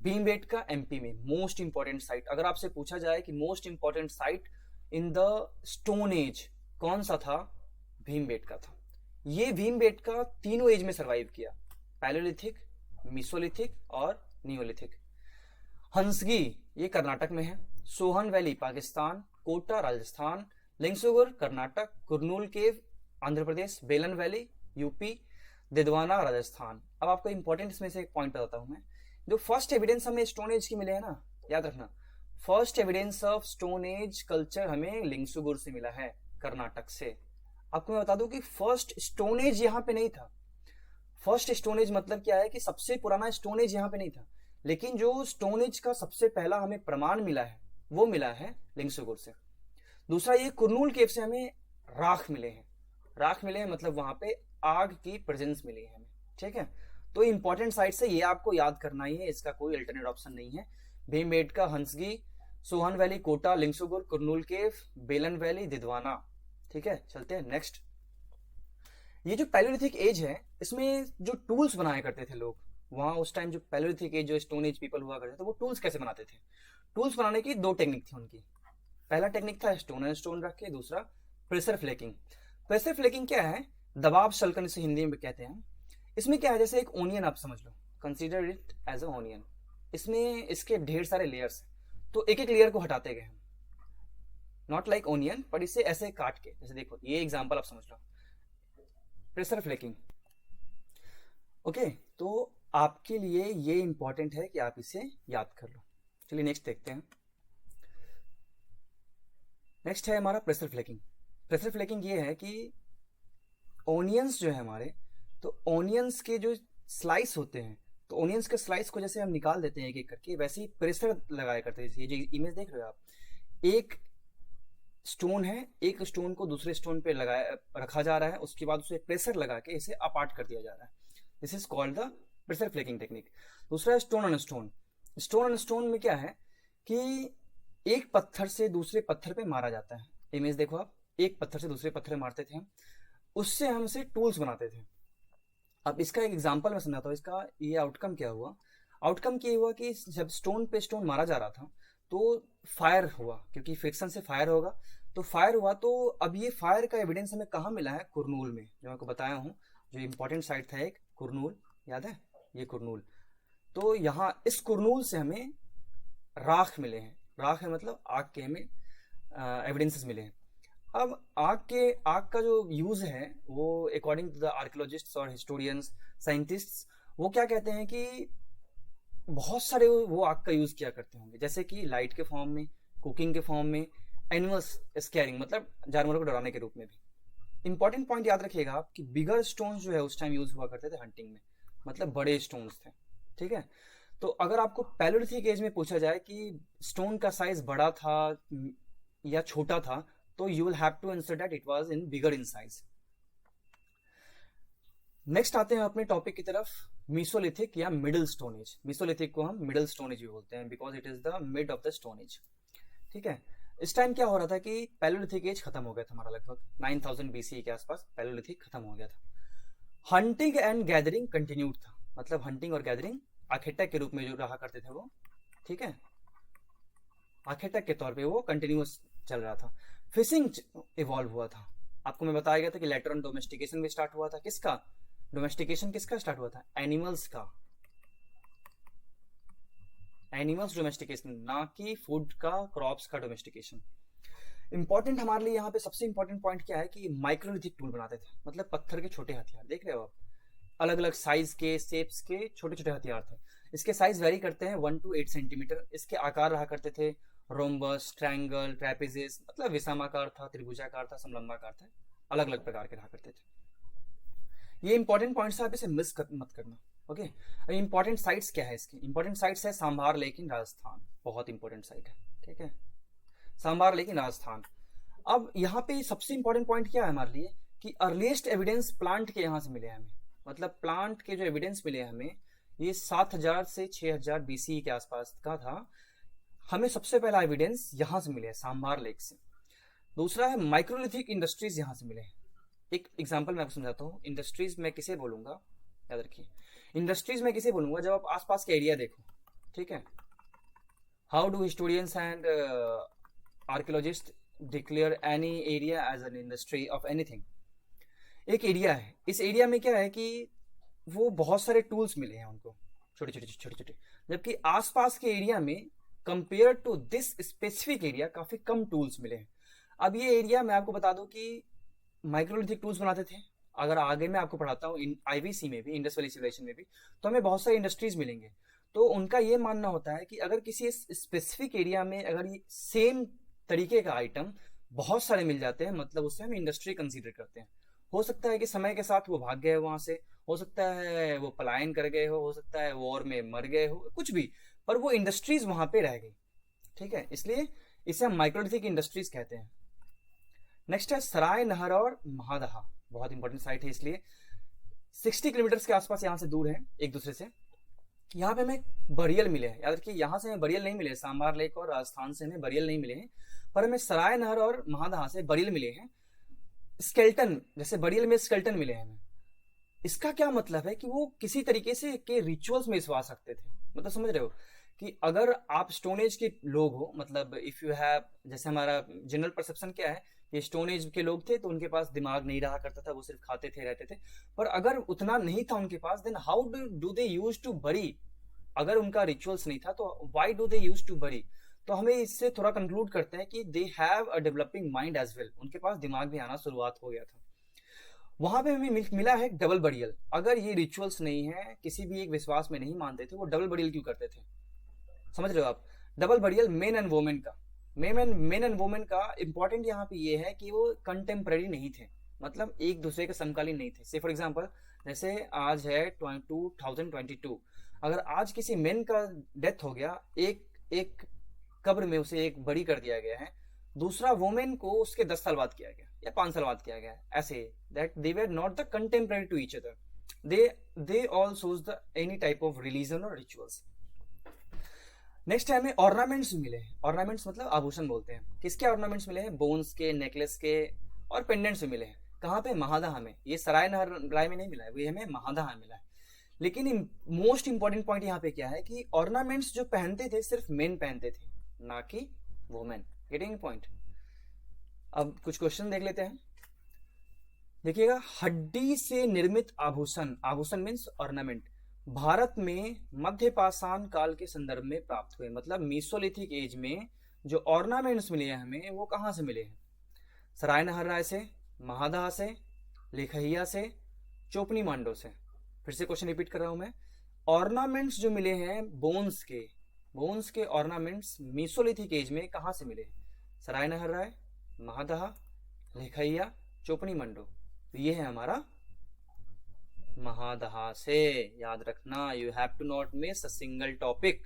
भीमबेटका एमपी में मोस्ट इंपॉर्टेंट साइट। अगर आपसे पूछा जाए कि most important site in the stone age कौन सा था, भीमबेटका था। ये भीमबेटका तीनों एज में सर्वाइव किया, पैलियोलिथिक, मीसोलिथिक और नियोलिथिक। हंसगी ये कर्नाटक में है, सोहन वैली पाकिस्तान, कोटा राजस्थान, लिंगसुगुर कर्नाटक, कुरनूल केव आंध्र प्रदेश, बेलन वैली यूपी, दिदवाना राजस्थान। अब आपको इंपॉर्टेंट इसमें से एक पॉइंट बताता हूं मैं, जो फर्स्ट एविडेंस हमें स्टोन एज की मिले है ना, याद रखना, first evidence of stone age culture हमें लिंगसुगुर से मिला है, कर्नाटक से। आपको मैं बता दूं कि फर्स्ट स्टोन एज यहां पे नहीं था। फर्स्ट स्टोन एज मतलब क्या है कि सबसे पुराना स्टोन एज यहां पे नहीं था, लेकिन जो स्टोन एज का सबसे पहला हमें प्रमाण मिला है वो मिला है लिंगसुगुर से। दूसरा, ये कुरनूल केव से हमें राख मिले हैं, राख मिले हैं मतलब वहां पे आग की प्रेजेंस मिली है हमें, ठीक है। तो इंपॉर्टेंट साइट से ये आपको याद करना ही है, इसका कोई अल्टरनेट ऑप्शन नहीं है। भीमबेटका, हंसगी, सोहन वैली, कोटा, लिंगसुगुर, कुरनूल केव, बेलन वैली, दिदवाना, ठीक है। चलते हैं नेक्स्ट। ये जो पैलियोलिथिक एज है, इसमें जो टूल्स बनाया करते थे लोग वहां उस टाइम, जो पैलियोलिथिक एज, जो स्टोन एज पीपल हुआ करते थे, वो टूल्स कैसे बनाते थे। टूल्स बनाने की 2 टेक्निक थी उनकी। पहला टेक्निक था स्टोन एंड स्टोन रख के, दूसरा प्रेशर फ्लेकिंग। प्रेशर फ्लेकिंग क्या है, दबाव शल्कन इसे हिंदी में कहते हैं। इसमें क्या है, जैसे एक ओनियन आप समझ लो, consider it as a onion. इसमें इसके ढेर सारे लेयर्स, तो एक एक लेयर को हटाते गए हम, नॉट लाइक ओनियन, पर इसे ऐसे काट के, जैसे देखो ये एग्जांपल आप समझ लो, प्रेशर फ्लेकिंग। ओके, तो आपके लिए ये इंपॉर्टेंट है कि आप इसे याद कर लो। चलिए नेक्स्ट देखते हैं। नेक्स्ट है हमारा प्रेशर फ्लेकिंग। प्रेशर फ्लेकिंग ये है कि ओनियंस जो है हमारे, तो ओनियंस के जो स्लाइस होते हैं, तो ओनियंस के स्लाइस को जैसे हम निकाल देते हैं एक एक करके, वैसे ही प्रेशर लगाया करते हैं। ये जो इमेज देख रहे हो आप, एक स्टोन है, एक स्टोन को दूसरे स्टोन पे लगाया रखा जा रहा है, उसके बाद उसे प्रेशर लगा के इसे अपार्ट कर दिया जा रहा है। This is called the pressure flaking technique. दूसरा है stone on stone. Stone on stone में क्या है कि एक पत्थर से दूसरे पत्थर पे मारा जाता है। इमेज देखो आप, एक पत्थर से दूसरे पत्थर मारते थे हम, उससे हम इसे टूल्स बनाते थे। अब इसका एक एग्जांपल मैं समझाता हूँ, इसका ये आउटकम क्या हुआ। आउटकम ये हुआ कि जब स्टोन पे स्टोन मारा जा रहा था तो फायर हुआ, क्योंकि फ्रिक्शन से फायर होगा, तो फायर हुआ। तो अब ये फायर का एविडेंस हमें कहाँ मिला है? कुरनूल में, जो मैं आपको बताया हूँ, जो इंपॉर्टेंट साइट था एक कुरनूल, याद है ये कुरनूल। तो यहाँ इस कुरनूल से हमें राख मिले हैं। राख है मतलब आग के हमें एविडेंसेस मिले हैं। अब आग का जो यूज है वो अकॉर्डिंग टू द आर्कियोलॉजिस्ट्स और हिस्टोरियंस, साइंटिस्ट्स, वो क्या कहते हैं कि बहुत सारे वो आग का यूज किया करते होंगे, जैसे कि लाइट के फॉर्म में, कुकिंग के फॉर्म में, एनिमल्स स्कैरिंग मतलब जानवरों को डराने के रूप में भी। इंपॉर्टेंट पॉइंट याद रखिएगा आप कि बिगर स्टोन्स जो है उस टाइम यूज हुआ करते थे हंटिंग में, मतलब बड़े स्टोन्स थे, ठीक है। तो अगर आपको पैलियोलिथिक एज में पूछा जाए कि स्टोन का साइज बड़ा था या छोटा था, तो you will have to answer that it was in bigger in size. Next आते हैं अपने टॉपिक की तरफ, मीसोलिथिक या मिडिल स्टोन एज। मीसोलिथिक को हम मिडिल स्टोन एज भी बोलते हैं because it is the mid of the stone age, ठीक है। इस टाइम क्या हो रहा था कि पैलियोलिथिक एज खत्म हो गया था हमारा, लगभग 9000 BCE के आसपास पैलियोलिथिक खत्म हो गया था। हंटिंग एंड गैदरिंग कंटिन्यूड था, मतलब हंटिंग और गैदरिंग आर्किटेक्ट के रूप में जो रहा करते थे वो, ठीक है, आर्किटेक्ट के तौर पे वो कंटिन्यूअस चल रहा था। फिशिंग इवॉल्व हुआ था, आपको मैं बताया गया था कि लेटर ऑन डोमेस्टिकेशन भी स्टार्ट हुआ था। किसका डोमेस्टिकेशन, किसका स्टार्ट हुआ था? एनिमल्स का, एनिमल्स डोमेस्टिकेशन, ना कि फूड का, क्रॉप्स का डोमेस्टिकेशन। इंपॉर्टेंट हमारे लिए यहाँ पे सबसे इंपॉर्टेंट पॉइंट क्या है कि माइक्रोलिथिक टूल बनाते थे, मतलब पत्थर के छोटे हथियार। देख रहे हो आप, अलग अलग साइज के, शेप्स के छोटे छोटे हथियार थे। इसके साइज वेरी करते हैं 1 to 8 सेंटीमीटर। इसके आकार रहा करते थे रोम्बस, ट्रायंगल, ट्रेपेजेस, मतलब विषमाकार था, त्रिभुजाकार था, समलंबाकार था, अलग अलग प्रकार के रहा करते थे। ये इंपॉर्टेंट पॉइंट्स आप इसे मत करना, ओके। अब इंपॉर्टेंट साइट्स क्या है इसके? इंपॉर्टेंट साइट्स है सांभार लेक इन राजस्थान, बहुत इंपॉर्टेंट साइट है, ठीक है, सांभार लेक इन राजस्थान। अब यहाँ पे सबसे इंपॉर्टेंट पॉइंट क्या है हमारे लिए कि अर्लीस्ट एविडेंस प्लांट के यहाँ से मिले हमें, मतलब प्लांट के जो एविडेंस मिले हमें ये 7000 से 6000 BCE के आसपास का था। हमें सबसे पहला एविडेंस यहाँ से मिले, सांभार लेक से। दूसरा है माइक्रोलिथिक इंडस्ट्रीज यहाँ से मिले हैं। एक एग्जांपल मैं आपको समझाता हूँ। इंडस्ट्रीज मैं किसे बोलूंगा, याद रखिए, इंडस्ट्रीज में किसे बोलूंगा जब आप आसपास के एरिया देखो, ठीक है। How do historians and archaeologist declare any area as an industry of anything? एक एरिया है, इस एरिया में क्या है कि वो बहुत सारे टूल्स मिले हैं उनको, छोटे छोटे छोटे छोटे, जबकि आसपास के एरिया में compare to this specific area काफी कम टूल्स मिले हैं। अब ये एरिया मैं आपको बता दूं कि माइक्रोलिथिक टूल्स बनाते थे। अगर आगे मैं आपको पढ़ाता हूँ IVC में भी, इंडस वैली सिविलाइजेशन में भी, तो हमें बहुत सारी इंडस्ट्रीज मिलेंगे। तो उनका ये मानना होता है कि अगर किसी स्पेसिफिक एरिया में अगर ये सेम तरीके का आइटम बहुत सारे मिल जाते हैं, मतलब उससे हम इंडस्ट्री कंसीडर करते हैं। हो सकता है कि समय के साथ वो भाग गए वहां से, हो सकता है वो पलायन कर गए हो सकता है वॉर में मर गए हो, कुछ भी, पर वो इंडस्ट्रीज वहां पे रह गई, ठीक है, इसलिए इसे हम माइक्रोलिथिक इंडस्ट्रीज कहते हैं। नेक्स्ट है सराय नहर और महादहा, बहुत इंपॉर्टेंट साइट है, इसलिए 60 किलोमीटर के आसपास यहाँ से दूर है एक दूसरे से। यहाँ पे हमें बरियल मिले हैं, याद रखिए, यहाँ से हमें बरियल नहीं मिले, सांभार लेक और राजस्थान से हमें बरियल नहीं मिले हैं, पर हमें सराय नहर और महादहा से बरियल मिले हैं। स्केल्टन, जैसे बरियल में स्केल्टन मिले हैं हमें। इसका क्या मतलब है कि वो किसी तरीके से के रिचुअल्स में विश्वास रखते थे, मतलब समझ रहे हो कि अगर आप स्टोन एज के लोग हो, मतलब इफ यू हैव, जैसे हमारा जनरल परसेप्शन क्या है कि स्टोन एज के लोग थे तो उनके पास दिमाग नहीं रहा करता था, वो सिर्फ खाते थे, रहते थे, पर अगर उतना नहीं था उनके पास, then how do they use to bury? अगर उनका रिचुअल्स नहीं था तो why do they use to bury? तो हमें इससे थोड़ा कंक्लूड करते हैं कि they have a developing mind as well, उनके पास दिमाग भी आना शुरुआत हो गया था। वहां पे हमें मिला है डबल बरियल। अगर ये रिचुअल्स नहीं है, किसी भी एक विश्वास में नहीं मानते थे, वो डबल बरियल क्यों करते थे? समझ रहे हो आप? Double burial main and women का, मेन एंड वोमेन का इंपॉर्टेंट यहाँ पे ये है कि वो कंटेम्पररी नहीं थे, मतलब एक दूसरे के समकालीन नहीं थे। से फॉर एग्जाम्पल, जैसे आज है 2022, अगर आज किसी मैन का डेथ हो गया, एक एक कब्र में उसे एक बड़ी कर दिया गया है, दूसरा वुमेन को उसके 10 साल बाद किया गया या 5 साल बाद किया गया, ऐसे that they were not the contemporary to each other, they all shows the any type of religion और रिचुअल्स। नेक्स्ट है हमें ऑर्नामेंट्स मिले हैं। ऑर्नामेंट्स मतलब आभूषण बोलते हैं। किसके ऑर्नामेंट्स मिले हैं? बोन्स के, नेकलेस के और पेंडेंट्स भी मिले हैं। कहाँ पे? महादहा में। ये सराय नहरलाय में नहीं मिला है, ये हमें महादहा मिला है। लेकिन मोस्ट इंपॉर्टेंट पॉइंट यहाँ पे क्या है कि ऑर्नामेंट्स जो पहनते थे सिर्फ मेन पहनते थे, ना कि वुमेन। Getting point? अब कुछ क्वेश्चन देख लेते हैं। देखिएगा, हड्डी से निर्मित आभूषण, आभूषण मीन्स ऑर्नामेंट, भारत में मध्य पाषाण काल के संदर्भ में प्राप्त हुए। मतलब मीसोलिथिक एज में जो ऑर्नामेंट्स मिले हैं हमें, वो कहाँ से मिले हैं? सराय नहरराय से, महादहा से, लेखहिया से, चोपनी मांडो से। फिर से क्वेश्चन रिपीट कर रहा हूं मैं। ऑर्नामेंट्स जो मिले हैं बोन्स के ऑर्नामेंट्स मीसोलिथिक एज में कहाँ से मिले? सराय नहरराय, महादहा, लेखहिया, चोपनी मंडो। तो ये है हमारा महादहा से। याद रखना, you have to not miss a single topic,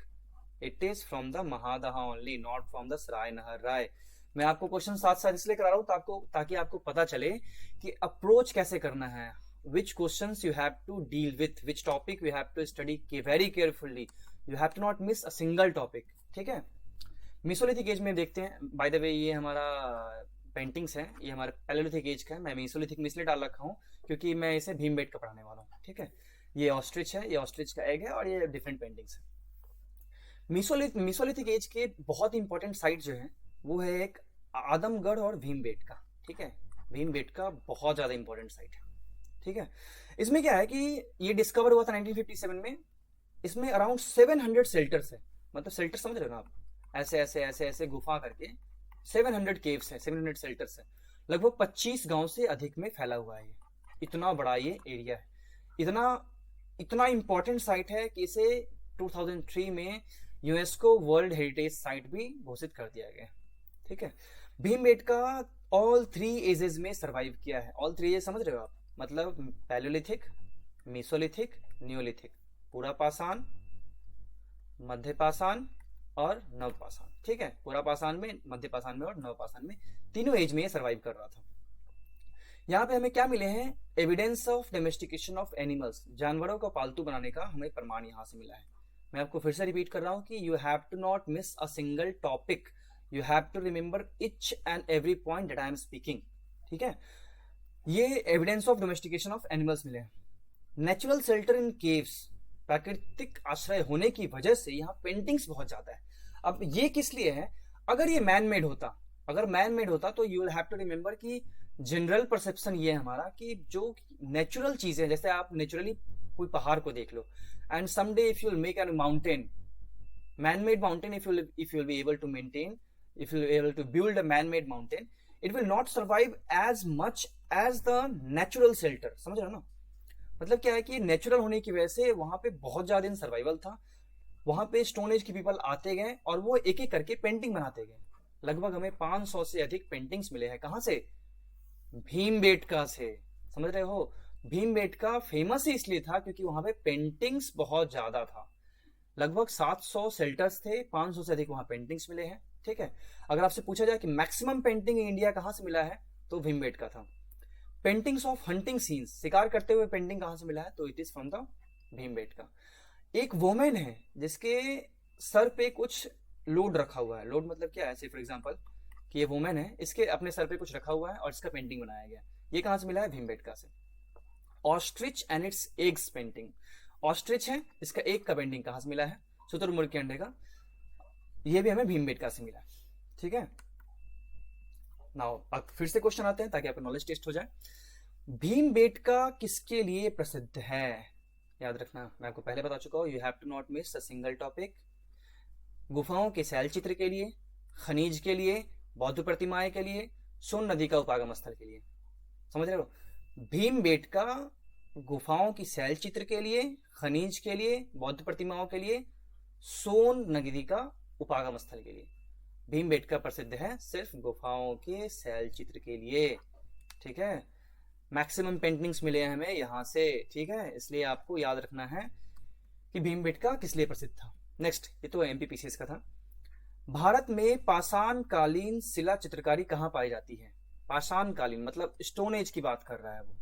it is from the Mahadaha only, not from the Sarai Nahar Rai. मैं आपको क्वेश्चन साथ साथ इसलिए करा रहा हूं ताकि आपको पता चले कि अप्रोच कैसे करना है, which questions you have to deal with, which topic you have to study very carefully, you have to not miss a single topic। ठीक है। मीसोलिथिक एज में देखते हैं। बाय द वे ये हमारा पेंटिंग्स है, ये हमारे पैलेलिथिक एज का है। मैं मीसोलिथिक में इसलिए डाल रखा हूँ क्योंकि मैं इसे भीमबेटका पढ़ाने वाला हूँ। ठीक है। ये ऑस्ट्रिच है, ये ऑस्ट्रिच का एग है और ये डिफरेंट पेंटिंग्स है। मीसोलिथिक एज के बहुत इंपॉर्टेंट साइट जो है वो है एक आदमगढ़ और भीमबेटका। ठीक है। भीमबेटका बहुत ज्यादा इंपॉर्टेंट साइट है। ठीक है। इसमें क्या है कि ये डिस्कवर हुआ था 1957 में। इसमें अराउंड 700 शेल्टर्स है। मतलब शेल्टर समझ रहे हो ना आप? ऐसे ऐसे ऐसे ऐसे गुफा करके 700 केव्स है, 700 शेल्टर्स है। लगभग 25 गांव से अधिक में फैला हुआ है। इतना बड़ा ये एरिया है, इतना इंपॉर्टेंट साइट है कि इसे 2003 में यूनेस्को वर्ल्ड हेरिटेज साइट भी घोषित कर दिया गया। ठीक है। भीमबेटका ऑल 3 एजेस में सर्वाइव किया है। ऑल 3 एजेस समझ रहे हो आप? मतलब पैलेलिथिक, मीसोलिथिक, न्यूलिथिक, पूरा पाषाण, मध्य पाषाण और नवपाषाण। ठीक है। पूरा पाषाण में, मध्य पाषाण में और नवपाषाण में, तीनों एज में ये सर्वाइव कर रहा था। यहाँ पे हमें क्या मिले हैं? Evidence of domestication of animals, जानवरों को पालतू बनाने का हमें प्रमाण यहाँ से मिला है। मैं आपको फिर से रिपीट कर रहा हूँ कि you have to not miss a single topic, you have to remember each and every point that I am speaking. ठीक है। ये evidence of domestication of animals मिले हैं। नेचुरल शेल्टर इन केव्स, प्राकृतिक आश्रय होने की वजह से यहाँ पेंटिंग्स बहुत ज्यादा है। अब ये किस लिए है? अगर ये मैन मेड होता तो you will have to remember कि जनरल परसेप्शन ये है हमारा कि जो नेचुरल चीजें, जैसे आप नेचुरली कोई पहाड़ को देख लो, and someday if you will make an mountain, man made mountain, if you will be able to maintain, if you are able to build a man-made mountain, it will not survive as much as the natural shelter। समझ रहे हो ना? मतलब क्या है कि natural होने की वजह से वहां पे बहुत ज्यादा दिन सर्वाइवल था। वहां पे स्टोन एज के पीपल आते गए और वो एक एक करके पेंटिंग बनाते गए। लगभग हमें 500 से अधिक पेंटिंग्स मिले हैं। कहां से? भीमबेटका से। समझ रहे हो? भीमबेटका फेमस ही इसलिए था क्योंकि वहां पे पेंटिंग्स बहुत ज्यादा था। लगभग 700 शेल्टर्स थे, 500 से अधिक वहां पेंटिंग्स मिले हैं। ठीक है। अगर आपसे पूछा जाए कि मैक्सिमम पेंटिंग इन इंडिया कहां से मिला है, तो भीमबेटका था। पेंटिंग्स ऑफ हंटिंग सीन्स, शिकार करते हुए पेंटिंग कहां से मिला है, तो it is from the Bhimbetka. एक वुमेन है जिसके सर पे कुछ लोड रखा हुआ है। लोड मतलब क्या है? फॉर एग्जांपल कि ये वुमेन है, इसके अपने सर पे कुछ रखा हुआ है और इसका पेंटिंग बनाया गया। ये कहां से मिला है? भीमबेटका से। Ostrich and it's eggs painting, ostrich है, इसका एग का पेंटिंग कहां से मिला है? शुतुरमुर्ग के अंडे का। ये भी हमें भीमबेटका से मिला। ठीक है। नाउ अब फिर से क्वेश्चन आते हैं ताकि आपका नॉलेज टेस्ट हो जाए। भीमबेटका किसके लिए प्रसिद्ध है? याद रखना, मैं आपको पहले बता चुका हूं, you have to not miss a single topic. गुफाओं के शैल चित्र के लिए, खनिज के लिए, बौद्ध प्रतिमाएं के लिए, सोन नदी का उपागम स्थल के लिए। समझ रहे हो? भीमबेटका गुफाओं की शैल चित्र के लिए, खनिज के लिए, बौद्ध प्रतिमाओं के लिए, सोन नदी का उपागम स्थल के लिए। भीमबेटका प्रसिद्ध है सिर्फ गुफाओं के शैल चित्र के लिए। ठीक है। मैक्सिमम पेंटिंग्स मिले हैं हमें यहां से। ठीक है। इसलिए आपको याद रखना है कि भीमबेटका किस लिए प्रसिद्ध था। नेक्स्ट, ये तो एमपीपीसीएस का था। भारत में पाषाण कालीन शिला चित्रकारी कहाँ पाई जाती है? पाषाण कालीन मतलब स्टोन एज की बात कर रहा है वो,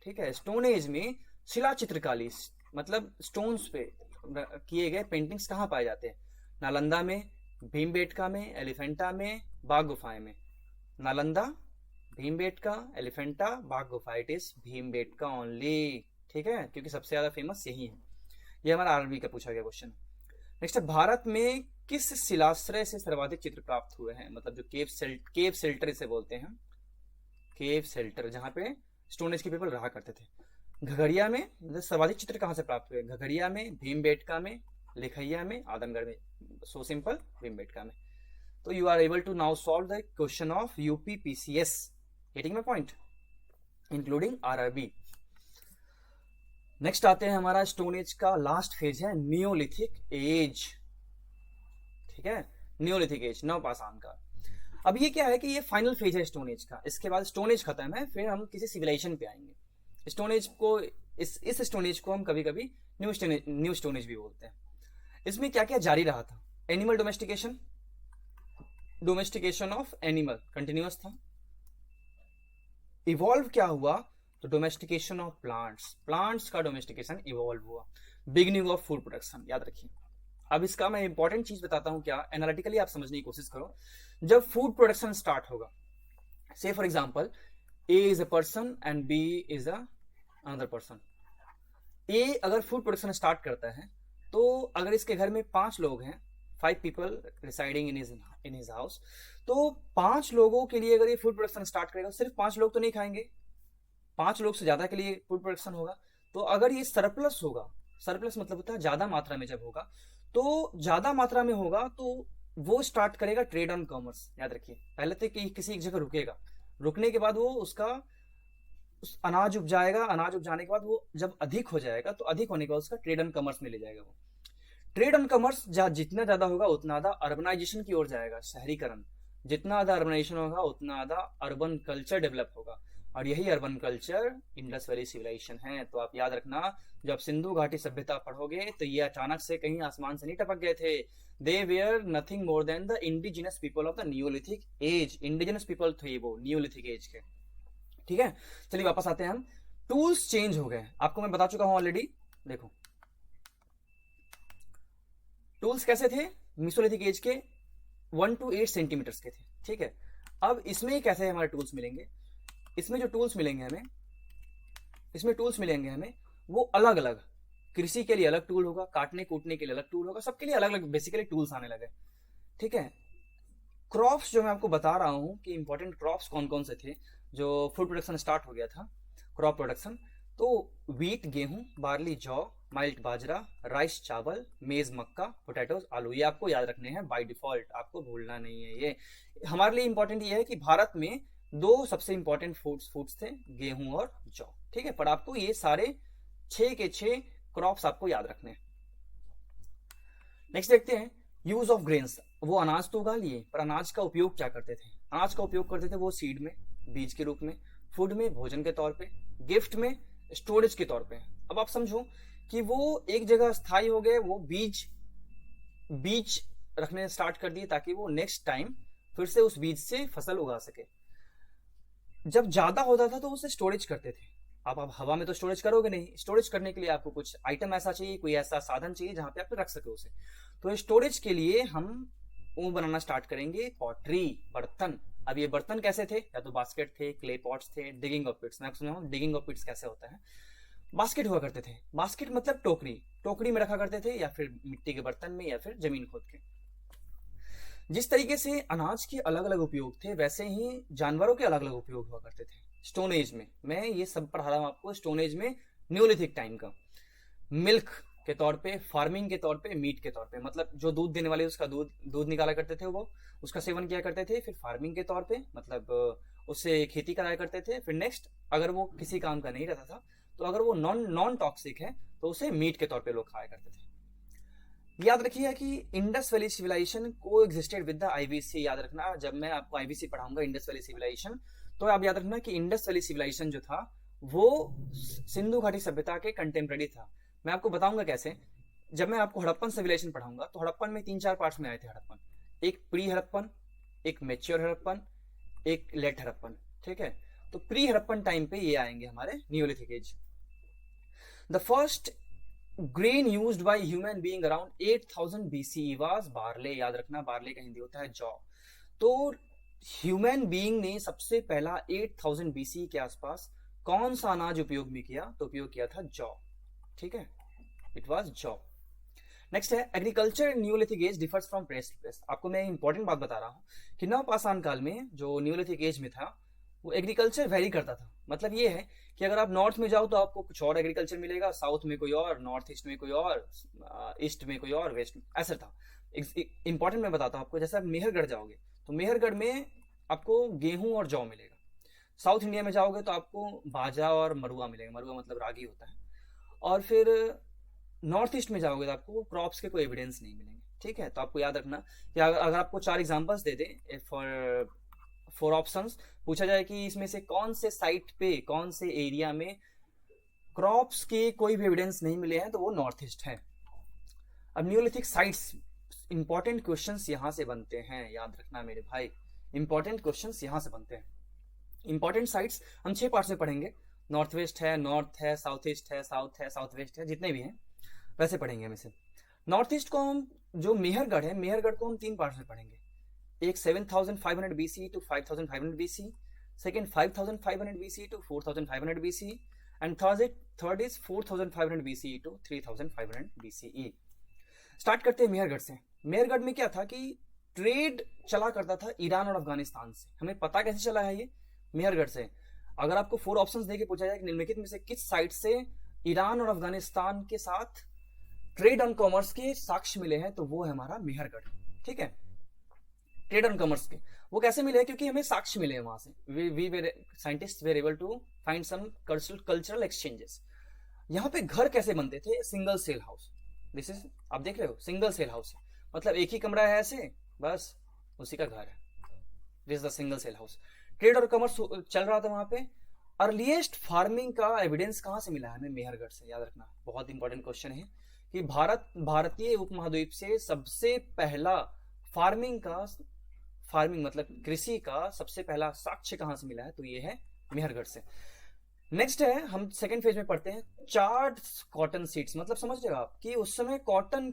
ठीक है। स्टोन एज में शिला चित्रकारी मतलब स्टोन्स पे किए गए पेंटिंग्स कहाँ पाए जाते हैं? नालंदा में, भीमबेटका में, एलिफेंटा में, बाघ गुफाएं में। नालंदा, भीमबेटका, एलिफेंटा, बाघ गुफा। इट इज भीमबेटका ओनली, ठीक है, क्योंकि सबसे ज्यादा फेमस यही है। ये हमारा आरबी का पूछा गया क्वेश्चन। नेक्स्ट है, भारत में किस शिलाश्रय से सर्वाधिक चित्र प्राप्त हुए हैं? मतलब जो केव शेल्टर इसे बोलते हैं, केव शेल्टर, जहां पे स्टोन एज के पीपल रहा करते थे। घघरिया में मतलब सर्वाधिक चित्र कहां से प्राप्त हुए? घघरिया में, भीमबेटका में, लिखैया में, आदमगढ़ में। सो सिंपल, भीमबेटका में। तो you are able to now solve the question of UP PCS, getting my point, including RRB. Next आते हैं, हमारा स्टोन एज का लास्ट फेज है नियोलिथिक एज, ठीक है। नियोलिथिक एज, नवपाषाण काल। अब ये क्या है कि ये फाइनल फेज है स्टोन एज का। इसके बाद स्टोन एज खत्म है, फिर हम किसी सिविलाइजेशन पे आएंगे। स्टोन एज को, इस स्टोन एज को हम कभी कभी न्यू स्टोन एज भी बोलते हैं। इसमें क्या क्या जारी रहा था? Animal domestication, domestication of animal continuous था। इवॉल्व क्या हुआ? तो डोमेस्टिकेशन ऑफ प्लांट्स, प्लांट्स का डोमेस्टिकेशन इवॉल्व हुआ। बिगिनिंग ऑफ फूड प्रोडक्शन, याद रखिए। अब इसका मैं इंपॉर्टेंट चीज बताता हूं, क्या एनालिटिकली आप समझने की कोशिश करो। जब फूड प्रोडक्शन स्टार्ट होगा, so for example A is a person and B is another person. A अगर फूड प्रोडक्शन स्टार्ट करता है, तो अगर इसके घर में 5 लोग हैं, 5 people residing in his house, तो 5 लोगों के लिए अगर ये फूड प्रोडक्शन स्टार्ट करेगा, सिर्फ 5 लोग तो नहीं खाएंगे, 5 लोग से ज्यादा के लिए फूड प्रोडक्शन होगा। तो अगर ये सरप्लस होगा, सरप्लस मतलब होता है ज्यादा मात्रा में जब होगा, तो ज्यादा मात्रा में होगा तो वो स्टार्ट करेगा ट्रेड ऑन कॉमर्स। याद रखिए, पहले तो कि किसी एक जगह रुकेगा, रुकने के बाद वो उसका अनाज उपजाएगा, अनाज उपजाने के बाद वो जब अधिक हो जाएगा, तो अधिक होने के बाद उसका ट्रेड ऑन कॉमर्स में ले जाएगा। वो ट्रेड ऑन कॉमर्स जितना ज्यादा होगा उतना ज्यादा अर्बनाइजेशन की ओर जाएगा, शहरीकरण। जितना ज्यादा अर्बनाइजेशन होगा उतना ज्यादा अर्बन कल्चर डेवलप होगा, और यही urban culture Indus valley civilisation है। तो आप याद रखना, जब सिंधु घाटी सभ्यता पढ़ोगे तो ये अचानक से कहीं आसमान से नहीं टपक गए थे। They were nothing more than the indigenous people of the Neolithic age. Indigenous people थे वो नियोलिथिक एज के, ठीक है। चलिए वापस आते हैं हम। टूल्स चेंज हो गए, आपको मैं बता चुका हूं ऑलरेडी। देखो टूल्स कैसे थे मेसोलिथिक एज के, 1 to 8 सेंटीमीटर्स के थे, ठीक है। अब इसमें कैसे हमारे टूल्स मिलेंगे? इसमें जो टूल्स मिलेंगे हमें, इसमें टूल्स मिलेंगे हमें वो अलग अलग, कृषि के लिए अलग टूल होगा, काटने कूटने के लिए अलग टूल होगा, सबके लिए अलग अलग बेसिकली टूल्स आने लगे, ठीक है। क्रॉप्स जो मैं आपको बता रहा हूं कि इंपॉर्टेंट क्रॉप्स कौन कौन से थे जो फूड प्रोडक्शन स्टार्ट हो गया था, क्रॉप प्रोडक्शन। तो वीट गेहूं, बार्ली जौ, माइल्ट बाजरा, राइस चावल, मेज मक्का, पोटैटोज आलू, ये आपको याद रखने हैं बाय डिफॉल्ट, आपको भूलना नहीं है। ये हमारे लिए इंपॉर्टेंट ये है कि भारत में 2 सबसे इंपॉर्टेंट फूड्स थे, गेहूं और जौ, ठीक है। पर आपको ये सारे 6 के 6 क्रॉप्स आपको याद रखने हैं। नेक्स्ट देखते हैं यूज ऑफ ग्रेन्स। वो अनाज तो उगा लिए, पर अनाज का उपयोग क्या करते थे? अनाज का उपयोग करते थे वो सीड में, बीज के रूप में, फूड में, भोजन के तौर पे, गिफ्ट में, स्टोरेज के तौर पे। अब आप समझो कि वो एक जगह स्थायी हो गए, वो बीज रखने स्टार्ट कर दिए ताकि वो नेक्स्ट टाइम फिर से उस बीज से फसल उगा सके। जब ज्यादा होता था तो उसे स्टोरेज करते थे। अब आप हवा में तो स्टोरेज करोगे नहीं, स्टोरेज करने के लिए आपको कुछ आइटम ऐसा चाहिए, कोई ऐसा साधन चाहिए जहां पे आप रख सके उसे। तो स्टोरेज के लिए हम वो बनाना स्टार्ट करेंगे, पॉटरी, बर्तन। अब ये बर्तन कैसे थे? या तो बास्केट थे, क्ले पॉट्स थे, डिगिंग ऑफ पिट्स। मैं सुना हूं डिगिंग ऑफ पिट्स कैसे होता है। बास्केट हुआ करते थे, बास्केट मतलब टोकरी, टोकरी में रखा करते थे, या फिर मिट्टी के बर्तन में, या फिर जमीन खोद के। जिस तरीके से अनाज के अलग अलग उपयोग थे, वैसे ही जानवरों के अलग अलग उपयोग हुआ करते थे स्टोन एज में। मैं ये सब पढ़ा रहा हूं आपको स्टोन एज में, न्यूलिथिक टाइम का। मिल्क के तौर पे, फार्मिंग के तौर पे, मीट के तौर पे, मतलब जो दूध देने वाले उसका दूध निकाला करते थे, वो उसका सेवन किया करते थे। फिर फार्मिंग के तौर पे, मतलब उससे खेती कराया करते थे। फिर नेक्स्ट, अगर वो किसी काम का नहीं रहता था, तो अगर वो नॉन टॉक्सिक है तो उसे मीट के तौर पे लोग खाया करते थे। याद रखिए कि इंडस वैली सिविलाइजेशन को एग्जिस्टेड विद द आईवीसी। याद रखना, जब मैं आपको आईवीसी पढ़ाऊंगा इंडस वैली सिविलाइजेशन, तो आप याद रखना कि इंडस वैली सिविलाइजेशन जो था वो सिंधु घाटी सभ्यता के कंटेम्प्रेरी था। मैं आपको बताऊंगा कैसे। जब मैं आपको हड़प्पन सिविलाइजेशन पढ़ाऊंगा तो हड़प्पन में 3-4 पार्ट्स में आए थे हड़प्पन। एक प्री हड़प्पन, एक मेच्योर हड़प्पन, एक लेट हड़प्पन। ठीक है, तो प्री हड़प्पन टाइम पे ये आएंगे हमारे neolithic age. The first grain used by human being around 8000 BCE was barley. याद रखना, बार्ले का हिंदी होता है जौ। तो ह्यूमन बीइंग ने सबसे पहला 8000 BCE के आसपास कौन सा अनाज उपयोग में किया? तो उपयोग किया था जौ। ठीक है, इट वाज जौ। नेक्स्ट है agriculture neolithic age differs from place to place. आपको मैं इंपॉर्टेंट बात बता रहा हूँ कि नवपाषाण काल में जो न्यूलिथिक एज में था वो एग्रीकल्चर वेरी करता था। मतलब ये है कि अगर आप नॉर्थ में जाओ तो आपको कुछ और एग्रीकल्चर मिलेगा, साउथ में कोई और, नॉर्थ ईस्ट में कोई और, ईस्ट में कोई और, वेस्ट में ऐसा था। इंपॉर्टेंट मैं बताता हूँ आपको, जैसे आप मेहरगढ़ जाओगे तो मेहरगढ़ में आपको गेहूं और जौ मिलेगा। साउथ इंडिया में जाओगे तो आपको बाजरा और मरुआ मिलेगा, मरुआ मतलब रागी होता है। और फिर नॉर्थ ईस्ट में जाओगे तो आपको क्रॉप्स के कोई एविडेंस नहीं मिलेंगे। ठीक है, तो आपको याद रखना कि अगर आपको 4 examples they they for 4 options, पूछा जाए कि इसमें से कौन से साइट पे, कौन से एरिया में क्रॉप्स के कोई भी एविडेंस नहीं मिले हैं, तो वो नॉर्थ ईस्ट है। अब न्यूलिथिक साइट्स, इंपॉर्टेंट क्वेश्चंस यहां से बनते हैं, याद रखना मेरे भाई, इंपॉर्टेंट क्वेश्चंस यहां से बनते हैं। इंपॉर्टेंट साइट्स हम 6 पार्ट्स में पढ़ेंगे। नॉर्थ वेस्ट है, नॉर्थ है, साउथ ईस्ट है, साउथ है, साउथ वेस्ट है, जितने भी हैं वैसे पढ़ेंगे हम इसे। नॉर्थ ईस्ट को हम, जो मेहरगढ़ है, मेहरगढ़ को हम 3 पार्ट्स में पढ़ेंगे। एक 7500 BCE to 5500 BCE, second 5500 BCE to 4500 BCE, and third is 4500 BCE to 3500 BCE। Start करते हैं मेहरगढ़ से। मेहरगढ़ में क्या था कि ट्रेड चला करता था ईरान और अफगानिस्तान से। हमें पता कैसे चला है ये? मेहरगढ़ से। अगर आपको 4 ऑप्शंस देके पूछा जाए कि निम्नलिखित में से किस साइट से ईरान और अफगानिस्तान के साथ ट्रेड एंड कॉमर्स के साक्ष्य मिले हैं, तो वो है हमारा मेहरगढ़। ठीक है, ट्रेड एंड कॉमर्स के वो कैसे मिले? क्योंकि हमें साक्ष्य मिले हैं वहां से। We scientists were able to find some cultural exchanges. यहाँ पे घर कैसे बनते थे? Single cell house. This is, आप देख रहे हो, सिंगल सेल हाउस, मतलब एक ही कमरा है ऐसे, बस उसी का घर है। This is the single cell house. Trade और कॉमर्स चल रहा था वहां पे। अर्लीस्ट फार्मिंग का एविडेंस कहां से मिला है हमें? मेहरगढ़ से। याद रखना, बहुत इंपॉर्टेंट क्वेश्चन है कि भारतीय उपमहाद्वीप से सबसे पहला फार्मिंग मतलब कृषि का सबसे पहला साक्ष्य कहां से मिला है? तो ये है मेहरगढ़ से। नेक्स्ट है, हम सेकेंड फेज में पढ़ते हैं चार्ड कॉटन सीड्स। मतलब समझ रहे हो आप कि उस समय कॉटन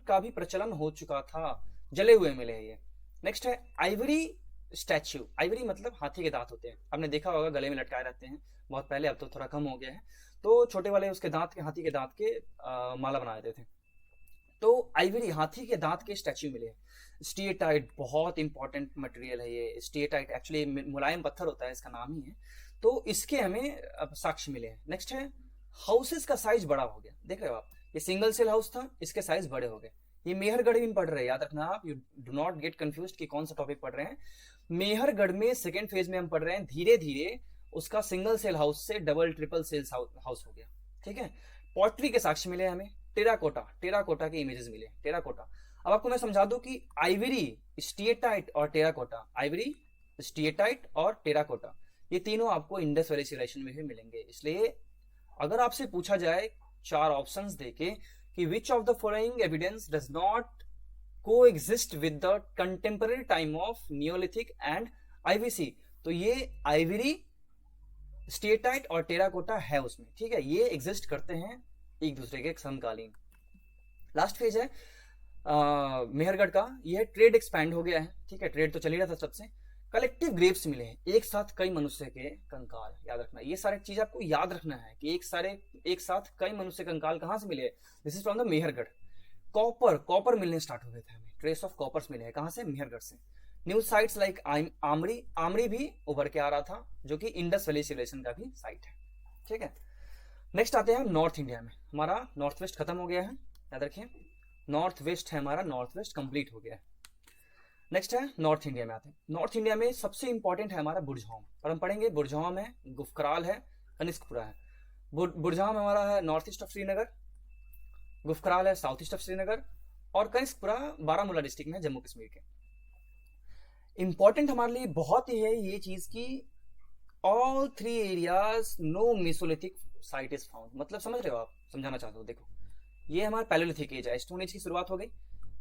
का भी प्रचलन हो चुका था, जले हुए मिले हैं ये। नेक्स्ट है आइवरी स्टैच्यू। आइवरी मतलब हाथी के दांत होते हैं, आपने देखा होगा, गले में लटकाए रहते हैं बहुत पहले, अब तो थोड़ा कम हो गया है। तो छोटे वाले उसके दांत के, हाथी के दांत के माला बना देते थे। तो आइवरी, हाथी के दांत के स्टैच्यू मिले हैं। स्टीएटाइट बहुत इंपॉर्टेंट मटेरियल है ये। स्टीएटाइट एक्चुअली मुलायम पत्थर होता है, इसका नाम ही है। तो इसके हमें साक्ष्य मिले हैं। नेक्स्ट है हाउसेस का साइज बड़ा हो गया। देख रहे हो आप, ये सिंगल सेल हाउस था, इसके साइज बड़े हो गए। ये मेहरगढ़ में पढ़ रहे हैं, याद रखना आप, you do not gate confused कि कौन सा टॉपिक पढ़ रहे हैं। मेहरगढ़ में सेकेंड फेज में हम पढ़ रहे हैं, धीरे धीरे उसका सिंगल सेल हाउस से डबल ट्रिपल सेल हाउस हो गया। ठीक है, पॉटरी के साक्ष्य मिले हमें। टेराकोटा के इमेजेस मिले। टेराकोटा, अब आपको मैं समझा दूं कि आइवरी, स्टीएटाइट और टेराकोटा, आइवरी, स्टीएटाइट और टेराकोटा, ये तीनों आपको इंडस वैली सिविलाइजेशन में भी मिलेंगे। इसलिए अगर आपसे पूछा जाए 4 ऑप्शंस देके कि विच of the following evidence does not coexist with the contemporary time of Neolithic and IVC, तो ये आइवरी, स्टीएटाइट और टेराकोटा है उसमें। ठीक है, ये एग्जिस्ट करते हैं एक दूसरे के समकालीन। लास्ट फेज है मेहरगढ़ का, ये ट्रेड एक्सपैंड हो गया है। ठीक है, ट्रेड तो चल ही रहा था सबसे। कलेक्टिव ग्रेव्स मिले हैं, एक साथ कई मनुष्य के कंकाल। याद रखना, ये सारे चीज आपको याद रखना है कि एक साथ कई मनुष्य कंकाल कहां से मिले? This is from the Mehrgarh. Copper मिलने स्टार्ट हो गए थे हमें, ट्रेस ऑफ कॉपर्स मिले हैं, कहां से? मेहरगढ़ से। न्यू साइट्स लाइक आमरी भी उभर के आ रहा था, जो कि इंडस वैली सिविलाइजेशन का भी साइट है। ठीक है, नेक्स्ट आते हैं नॉर्थ इंडिया में। हमारा नॉर्थ वेस्ट खत्म हो गया है, याद रखिए, नॉर्थ वेस्ट है हमारा, नॉर्थ वेस्ट कंप्लीट हो गया है। नेक्स्ट है नॉर्थ इंडिया में आते हैं। नॉर्थ इंडिया में सबसे इंपॉर्टेंट है हमारा बुरझाम, और हम पढ़ेंगे बुरझाम है, गुफकराल है, कनिष्कपुरा है। बुरझाम हमारा है north east of Srinagar, Gufkral है साउथ ईस्ट ऑफ श्रीनगर, और कनिष्कपुरा बारामूला डिस्ट्रिक्ट में, जम्मू कश्मीर के। इंपॉर्टेंट हमारे लिए बहुत ही है ये चीज की all 3 areas no mesolithic site is found. मतलब समझ रहे हो आप, समझाना चाहते हो, देखो ये हमारा पैलेलिथिक एज है, स्टोन एज की शुरुआत हो गई,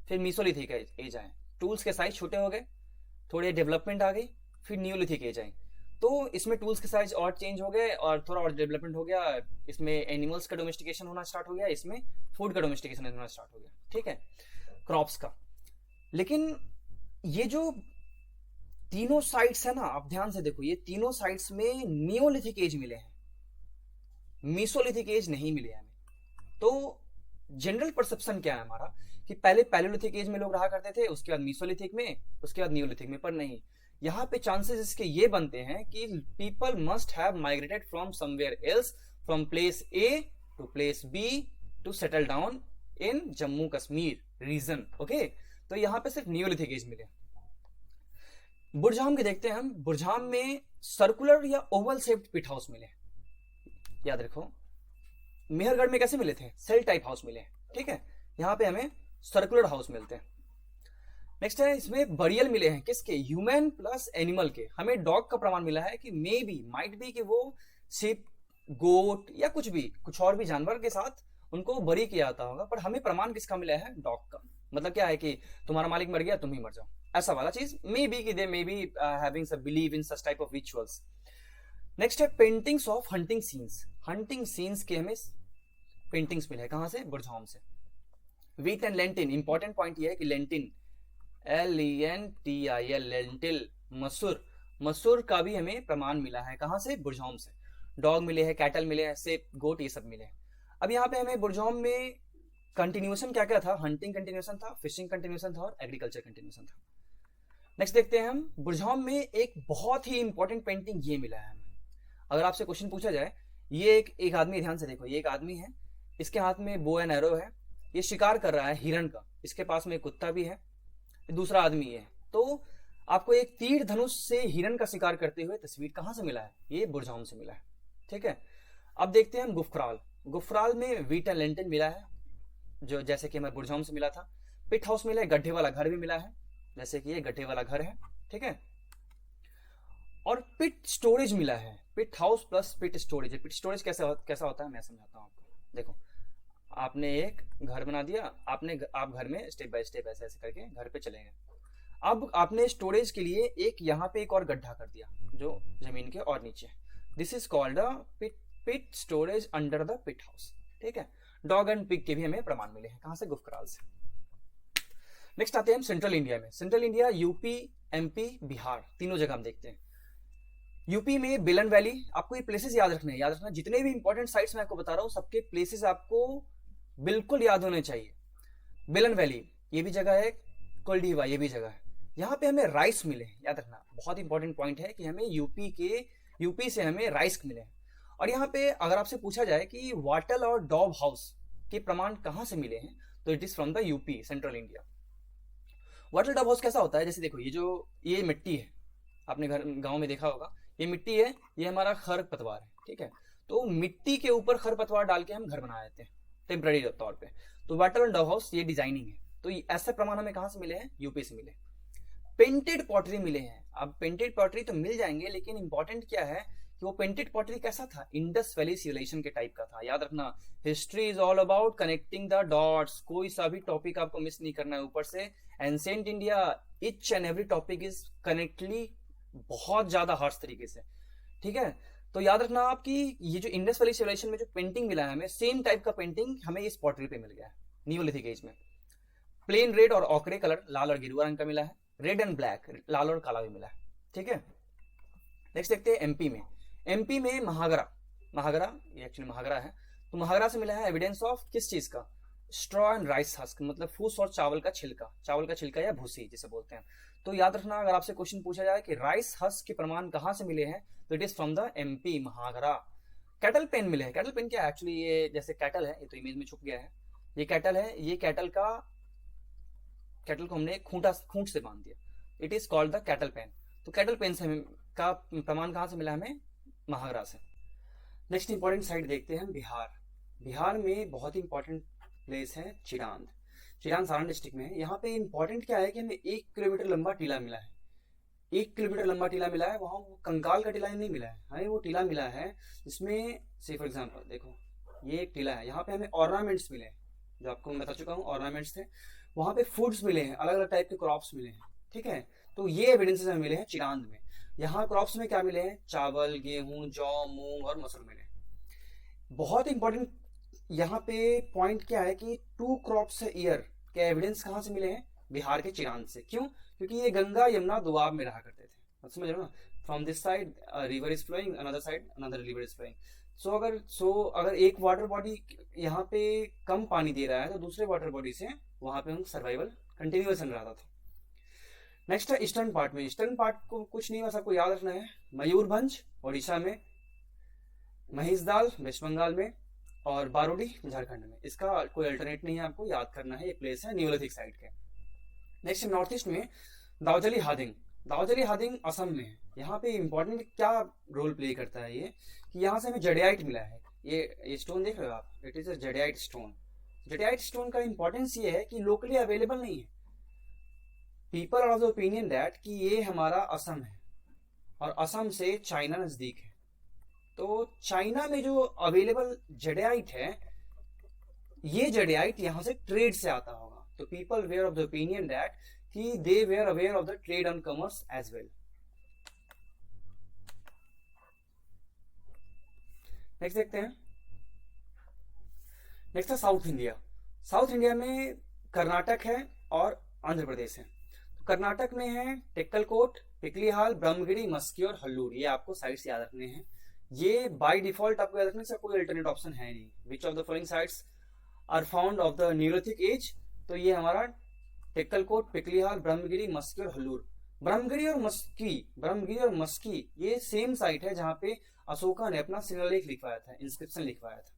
फिर मीसोलिथिक एज आए, टूल्स के साइज छोटे हो गए, थोड़े डेवलपमेंट आ गई, फिर न्यूलिथिक एज आई। तो इसमें टूल्स के साइज और चेंज हो गए और थोड़ा और डेवलपमेंट हो गया, इसमें एनिमल्स का डोमेस्टिकेशन होना स्टार्ट हो गया, इसमें फूड का डोमेस्टिकेशन होना स्टार्ट हो गया, ठीक है, क्रॉप्स का। लेकिन ये जो तीनों साइट्स है ना, आप ध्यान से देखो, ये तीनों साइट्स में नियोलिथिक एज मिले हैं, मीसोलिथिक एज नहीं मिले हमें। तो जनरल परसेप्शन क्या है हमारा कि पहले पैलेलिथिक एज में लोग रहा करते थे, उसके बाद मीसोलिथिक में, उसके बाद नियोलिथिक में, पर नहीं, यहाँ पे चांसेस इसके ये बनते हैं कि people must have migrated from somewhere else, from place A to place B to settle down in Jammu Kashmir region. Okay, तो यहाँ पे सिर्फ नियोलिथिक एज मिले। बुरझाम के देखते हैं हम, बुरझाम में सर्कुलर या ओवल शेप्ड पिट हाउस मिले, याद रखो। मेहरगढ़ में कैसे मिले थे, सेल टाइप हाउस मिले, ठीक है, यहाँ पे हमें सर्कुलर हाउस मिलते हैं। नेक्स्ट है, इसमें बरियल मिले हैं, किसके, ह्यूमन प्लस एनिमल के। हमें डॉग का प्रमाण मिला है कि मे बी, माइट बी कि वो शिप, गोट या कुछ भी, कुछ और भी जानवर के साथ उनको बरी किया जाता होगा, पर हमें प्रमाण किसका मिला है, डॉग का। मतलब क्या है कि तुम्हारा मालिक मर गया, तुम ही मर जाओ, ऐसा वाला चीज मे बी कि they may be having some believe in such type of rituals. Next है paintings of hunting scenes. Hunting scenes के हमें पेंटिंग्स मिले हैं, कहां से, बुरझाम से। Wheat and lentil, important point ये है कि लेंटिन, LENTIL, लेंटिल, मसूर, मसूर का भी हमें प्रमाण मिला है, कहां से, बुरझाम से। डॉग मिले हैं, कैटल मिले हैं, सेप, गोट, ये सब मिले हैं। अब यहाँ पे हमें बुरझाम में कंटिन्यूएशन क्या क्या था, हंटिंग कंटिन्यूएशन था, फिशिंग कंटिन्यूएशन था और एग्रीकल्चर कंटिन्यूएशन था। नेक्स्ट देखते हैं हम, बुरझाम में एक बहुत ही इंपॉर्टेंट पेंटिंग ये मिला है हमें। अगर आपसे क्वेश्चन पूछा जाए, ये एक आदमी, ध्यान से देखो, ये एक आदमी है, इसके हाथ में बो एंड एरो है, ये शिकार कर रहा है हिरण का, इसके पास में एक कुत्ता भी है, दूसरा आदमी है। तो आपको एक तीर धनुष से हिरण का शिकार करते हुए तस्वीर कहां से मिला है, ये बुरझाम से मिला है, ठीक है। अब देखते हैं हम गुफराल। गुफराल में वीट एंड लेंटिन मिला है, जो जैसे कि हमारे बुरझाम से मिला था। पिट हाउस मिला है, गड्ढे वाला घर भी मिला है, जैसे कि ये गड्ढे वाला घर है, ठीक है। और पिट स्टोरेज मिला है, पिट हाउस प्लस पिट स्टोरेज। पिट स्टोरेज कैसा होता है मैं समझाता हूँ आपको। देखो, आपने एक घर बना दिया, आप घर में स्टेप बाय स्टेप ऐसे ऐसे करके घर पे चले गए। अब आपने स्टोरेज के लिए यहाँ पे एक और गड्ढा कर दिया जो जमीन के और नीचे। This is called a pit storage under the pit house, ठीक है। डॉग एंड पिग के भी हमें प्रमाण मिले हैं, कहां से, गुफराल से। नेक्स्ट आते हैं हम सेंट्रल इंडिया में। Central India, UP, MP, Bihar, तीनों जगह हम देखते हैं। यूपी में बेलन वैली, आपको ये प्लेसेस याद रखने हैं, याद रखना, जितने भी इंपॉर्टेंट साइट्स मैं आपको बता रहा हूं सबके प्लेसेस आपको बिल्कुल याद होने चाहिए। बेलन वैली ये भी जगह है, कोल्डीवा ये भी जगह है। यहाँ पे हमें राइस मिले हैं, याद रखना, बहुत इंपॉर्टेंट पॉइंट है कि हमें यूपी से हमें राइस मिले हैं। और यहाँ पे अगर आपसे पूछा जाए कि वाटल और डॉब हाउस के प्रमाण कहां से मिले हैं, तो it is from the UP, central India. वाटल डॉब हाउस कैसा होता है, जैसे देखो, ये मिट्टी है, आपने गांव में देखा होगा, ये मिट्टी है, ये हमारा खरपतवार है, ठीक है। तो मिट्टी के ऊपर खरपतवार डाल के हम घर बना देते हैं टेम्पररी तौर पे। तो वाटल एंड डॉब हाउस ये डिजाइनिंग है। तो ऐसे प्रमाण हमें कहां से मिले हैं, यूपी से मिले। पेंटेड पॉटरी मिले हैं। अब पेंटेड पॉटरी तो मिल जाएंगे, लेकिन इंपॉर्टेंट क्या है कि वो पेंटेड पॉटरी कैसा था, इंडस वैली सिविलाइजेशन के टाइप का था। याद रखना, history is all about connecting the dots, कोई सा भी टॉपिक आपको मिस नहीं करना है। ऊपर से ancient India, each and every topic is connectedly बहुत ज्यादा हार्श तरीके से, ठीक है। तो याद रखना आप कि ये जो इंडस वैली सिविलाइजेशन में जो पेंटिंग मिला है हमें, सेम टाइप का पेंटिंग हमें इस पॉटरी पे मिल गया है नियोलिथिक एज में। प्लेन रेड और ऑकरे कलर, लाल और गेरुआ रंग का मिला है। रेड एंड ब्लैक, लाल और काला भी मिला है, ठीक है। नेक्स्ट देखते हैं एमपी में। एमपी में महागरा ये एक्चुअली महागरा है। तो महागरा से मिला है एविडेंस ऑफ किस चीज का, स्ट्रॉ एंड राइस हस्क, मतलब फूस और चावल का छिलका या भूसी जिसे बोलते हैं। तो याद रखना, अगर आपसे क्वेश्चन पूछा जाए कि राइस हस्क के प्रमाण कहां से मिले हैं, तो it is from the MP, Mahagara. Cattle pen मिले हैं। कैटल पेन क्या है, एक्चुअली ये जैसे कैटल है, ये तो इमेज में छुप गया है, ये कैटल है, ये कैटल को हमने खूंट से बांध दिया, it is called the cattle pen. तो कैटल पेन से का प्रमाण कहां से मिला हमें, महागरा से। नेक्स्ट इंपॉर्टेंट साइट देखते हैं हम, बिहार में बहुत ही इंपॉर्टेंट प्लेस है चिरांद सारण डिस्ट्रिक्ट में है। यहाँ पे इंपॉर्टेंट क्या है कि हमें 1 किलोमीटर लंबा टीला मिला है। 1 किलोमीटर लंबा टीला मिला है, वहां कंकाल का टीला नहीं मिला है, हमें वो टीला मिला है जिसमें से फॉर एग्जाम्पल देखो, ये एक टीला है, यहाँ पे हमें ऑर्नामेंट्स मिले हैं, जो आपको मैं बता चुका हूँ ऑर्नामेंट्स थे, वहां पे फूड्स मिले हैं, अलग अलग टाइप के क्रॉप्स मिले हैं, ठीक है। तो ये एविडेंसेस हमें मिले हैं चिरांद में। यहाँ क्रॉप्स में क्या मिले हैं, चावल, गेहूं, जौ, मूंग और मसूर मिले हैं। बहुत इंपॉर्टेंट यहाँ पे पॉइंट क्या है कि 2 क्रॉप्स ईयर के एविडेंस कहाँ से मिले हैं, बिहार के चिरांद से। क्यों? क्योंकि ये गंगा यमुना दोआब में रहा करते थे, आप समझ रहे हो ना। From this side river is flowing, another side another river is flowing. अगर एक वाटर बॉडी यहाँ पे कम पानी दे रहा है तो दूसरे वाटर बॉडी से वहां पे हम सर्वाइवल कंटिन्यूस चल रहा था। नेक्स्ट है ईस्टर्न पार्ट में। ईस्टर्न पार्ट को कुछ नहीं बस आपको याद रखना है, मयूरभंज उड़ीसा में, महिषदाल वेस्ट बंगाल में, और बारूडी झारखंड में। इसका कोई अल्टरनेट नहीं है, आपको याद करना है। ये प्लेस है न्यूलिथिक साइड के। नेक्स्ट नॉर्थ ईस्ट में दाउजली हादिंग। दाउजली हादिंग असम में है। यहाँ पे इंपॉर्टेंट क्या रोल प्ले करता है ये, कि यहाँ से हमें जडियाइट मिला है। ये स्टोन देख रहे हो आप, it is a jadeite stone. Jadeite stone का इंपॉर्टेंस ये है कि लोकली अवेलेबल नहीं है। People are of the opinion that कि ये हमारा असम है, और असम से चाइना नजदीक है। तो चाइना में जो अवेलेबल जडियाइट है, ये जडियाइट यहां से ट्रेड से आता होगा। तो people were of the opinion that कि they were aware of the trade and commerce as well. Next देखते हैं। नेक्स्ट है साउथ इंडिया। साउथ इंडिया में कर्नाटक है और आंध्र प्रदेश है। तो कर्नाटक में है टेक्कलकोट, पिकलीहाल, ब्रह्मगिरी, मस्की और हल्लूर। ये आपको साइट्स याद रखने हैं। ये बाय डिफॉल्ट आपको याद रखने से कोई अल्टरनेट ऑप्शन है नहीं। Which of the following sites are found of the neolithic age. तो ये हमारा टेक्कलकोट, पिकलीहाल, ब्रह्मगिरी, मस्की और हल्लूर। ब्रह्मगिरी और मस्की ये सेम साइट है जहां पे अशोका ने अपना शिलालेख लिखवाया था, इंस्क्रिप्शन लिखवाया था,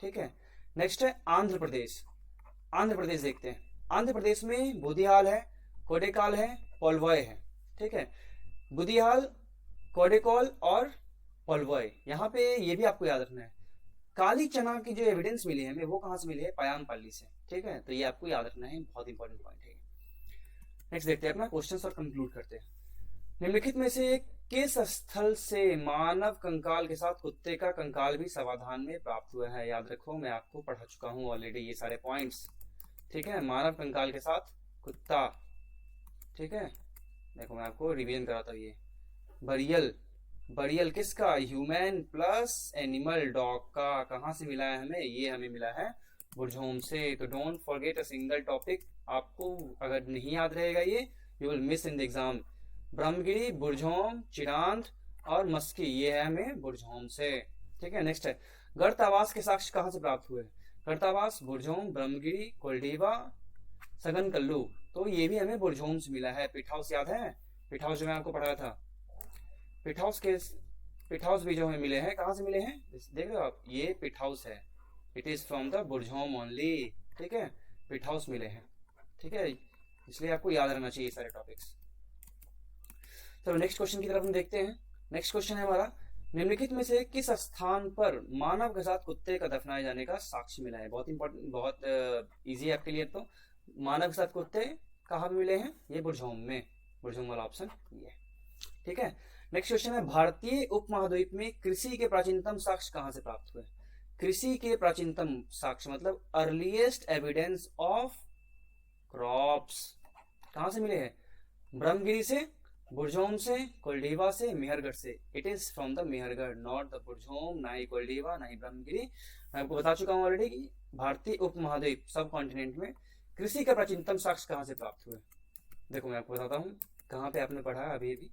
ठीक है। नेक्स्ट है आंध्र प्रदेश। आंध्र प्रदेश देखते हैं। आंध्र प्रदेश में बुधियाल है, कोडेकाल है, पोलवॉय है, ठीक है। बुधियाल, कोडेकॉल और पोलवॉय। यहाँ पे ये भी आपको याद रखना है। काली चना की जो एविडेंस मिली है हमें, वो कहाँ से मिली है, पयामपल्ली से, ठीक है। तो ये आपको याद रखना है, बहुत इंपॉर्टेंट पॉइंट है। नेक्स्ट देखते हैं अपना क्वेश्चंस और कंक्लूड करते हैं। निम्नलिखित में से किस स्थल से मानव कंकाल के साथ कुत्ते का कंकाल भी समाधान में प्राप्त हुआ है? याद रखो, मैं आपको पढ़ा चुका हूं ऑलरेडी ये सारे पॉइंट्स, ठीक है। मानव कंकाल के साथ कुत्ता, ठीक है। देखो मैं आपको रिवीजन कराता हूँ। ये बरियल, बरियल किसका, ह्यूमन प्लस एनिमल, डॉग का। कहाँ से मिला है हमें, ये हमें मिला है बुरझोम से। तो don't forget a single topic. आपको अगर नहीं याद रहेगा ये, you will miss in the exam. Brahmagiri, Burzahom, Chirand और मस्की, ये है हमें बुरझोम से, ठीक है। नेक्स्ट है गर्तावास के साक्ष्य कहाँ से प्राप्त हुए? गर्तावास, बुरझोम, ब्रह्मगिरी, कोल्डीवा, सगन कल्लू। तो ये भी हमें बुरझोम से मिला है। पिट हाउस याद है, पिट हाउस जो मैं आपको पढ़ाया था। पिट हाउस भी जो हमें मिले हैं, कहाँ से मिले हैं देख रहे हो आप, ये पिट हाउस है। It is from the Burzahom only, ठीक है। पिट हाउस मिले हैं, ठीक है। इसलिए आपको याद रहना चाहिए सारे टॉपिक्स। चलो नेक्स्ट क्वेश्चन की तरफ हम देखते हैं। नेक्स्ट क्वेश्चन है हमारा, निम्नलिखित में से किस स्थान पर मानव के साथ कुत्ते का दफनाए जाने का साक्ष्य मिला है? बहुत इंपॉर्टेंट, बहुत इजी है आपके लिए। तो मानव के साथ कुत्ते कहाँ मिले हैं? ये बुरझोम में, बुरझोम वाला ऑप्शन ये, ठीक है। नेक्स्ट क्वेश्चन है, भारतीय उपमहाद्वीप में कृषि के प्राचीनतम साक्ष्य कहाँ से प्राप्त हुए? कृषि के प्राचीनतम साक्ष्य मतलब अर्लीस्ट एविडेंस ऑफ क्रॉप्स कहाँ से मिले हैं? ब्रह्मगिरी से, बुरझोम से, कोल्डीवा से, मेहरगढ़ से। It is from the Mehrgarh, not the Burzahom, ना ही कोल्डीवा, ना ही ब्रह्मगिरी। मैं आपको बता चुका हूँ ऑलरेडी कि भारतीय उपमहाद्वीप सब कॉन्टिनेंट में कृषि का प्राचीनतम साक्ष्य कहाँ से प्राप्त हुए। देखो मैं आपको बताता हूँ कहाँ पे आपने पढ़ा अभी अभी।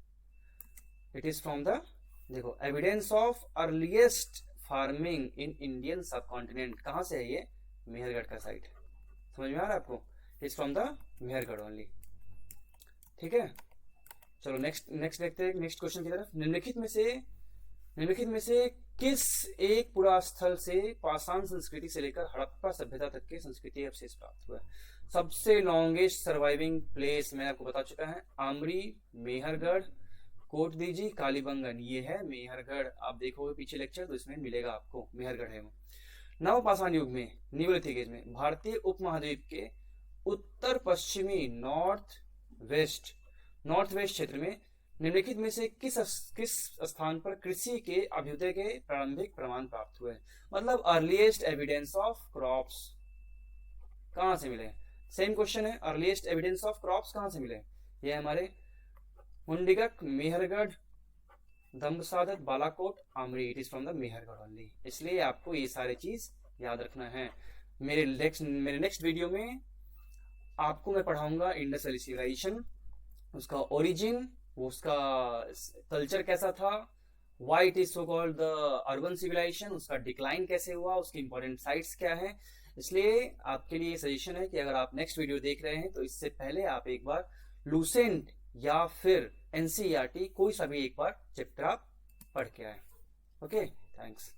इट इज फ्रॉम द, देखो, evidence of earliest farming in Indian सब कॉन्टिनेंट। कहाँ से है ये? मेहरगढ़ का साइट। समझ में आ रहा है आपको? It's from the Mehrgarh only, ठीक है। चलो नेक्स्ट देखते हैं नेक्स्ट क्वेश्चन की तरफ। निम्नलिखित में से किस एक पुरा स्थल से पाषाण संस्कृति से लेकर हड़प्पा सभ्यता तक के संस्कृति अवशेष प्राप्त हुआ है? सबसे लॉन्गेस्ट सर्वाइविंग प्लेस मैं आपको बता चुका है, आमरी, मेहरगढ़, कोटदीजी, कालीबंगन। ये है मेहरगढ़। आप देखोगे पीछे लेक्चर तो इसमें मिलेगा आपको, मेहरगढ़ है वो। नवपाषाण युग में, न्यूलिथिक एज में, भारतीय उपमहाद्वीप के उत्तर पश्चिमी नॉर्थ वेस्ट क्षेत्र में निम्नलिखित में से किस स्थान पर कृषि के अभ्युदय के प्रारंभिक प्रमाण प्राप्त हुए? मतलब अर्लीस्ट एविडेंस ऑफ क्रॉप्स। कहाँ से मिले? सेम क्वेश्चन है, अर्लीस्ट एविडेंस ऑफ क्रॉप्स कहाँ से मिले? ये हमारे Mundigak, Mehrgarh, Dambsadaat, Balakot, Amri, it is from the Mehrgarh only. इसलिए आपको ये सारी चीज याद रखना है। मेरे नेक्स्ट वीडियो में आपको मैं पढ़ाऊंगा इंडस वैली सिविलाइजेशन, उसका ओरिजिन, उसका कल्चर कैसा था, why it is so called the urban civilization, उसका डिक्लाइन कैसे हुआ, उसके इंपॉर्टेंट साइट्स क्या है। इसलिए आपके लिए सजेशन है कि अगर आप नेक्स्ट वीडियो देख रहे हैं तो इससे पहले आप एक बार लूसेंट या फिर एनसीईआरटी कोई सा भी एक बार चैप्टर आप पढ़ के आए। Okay, thanks.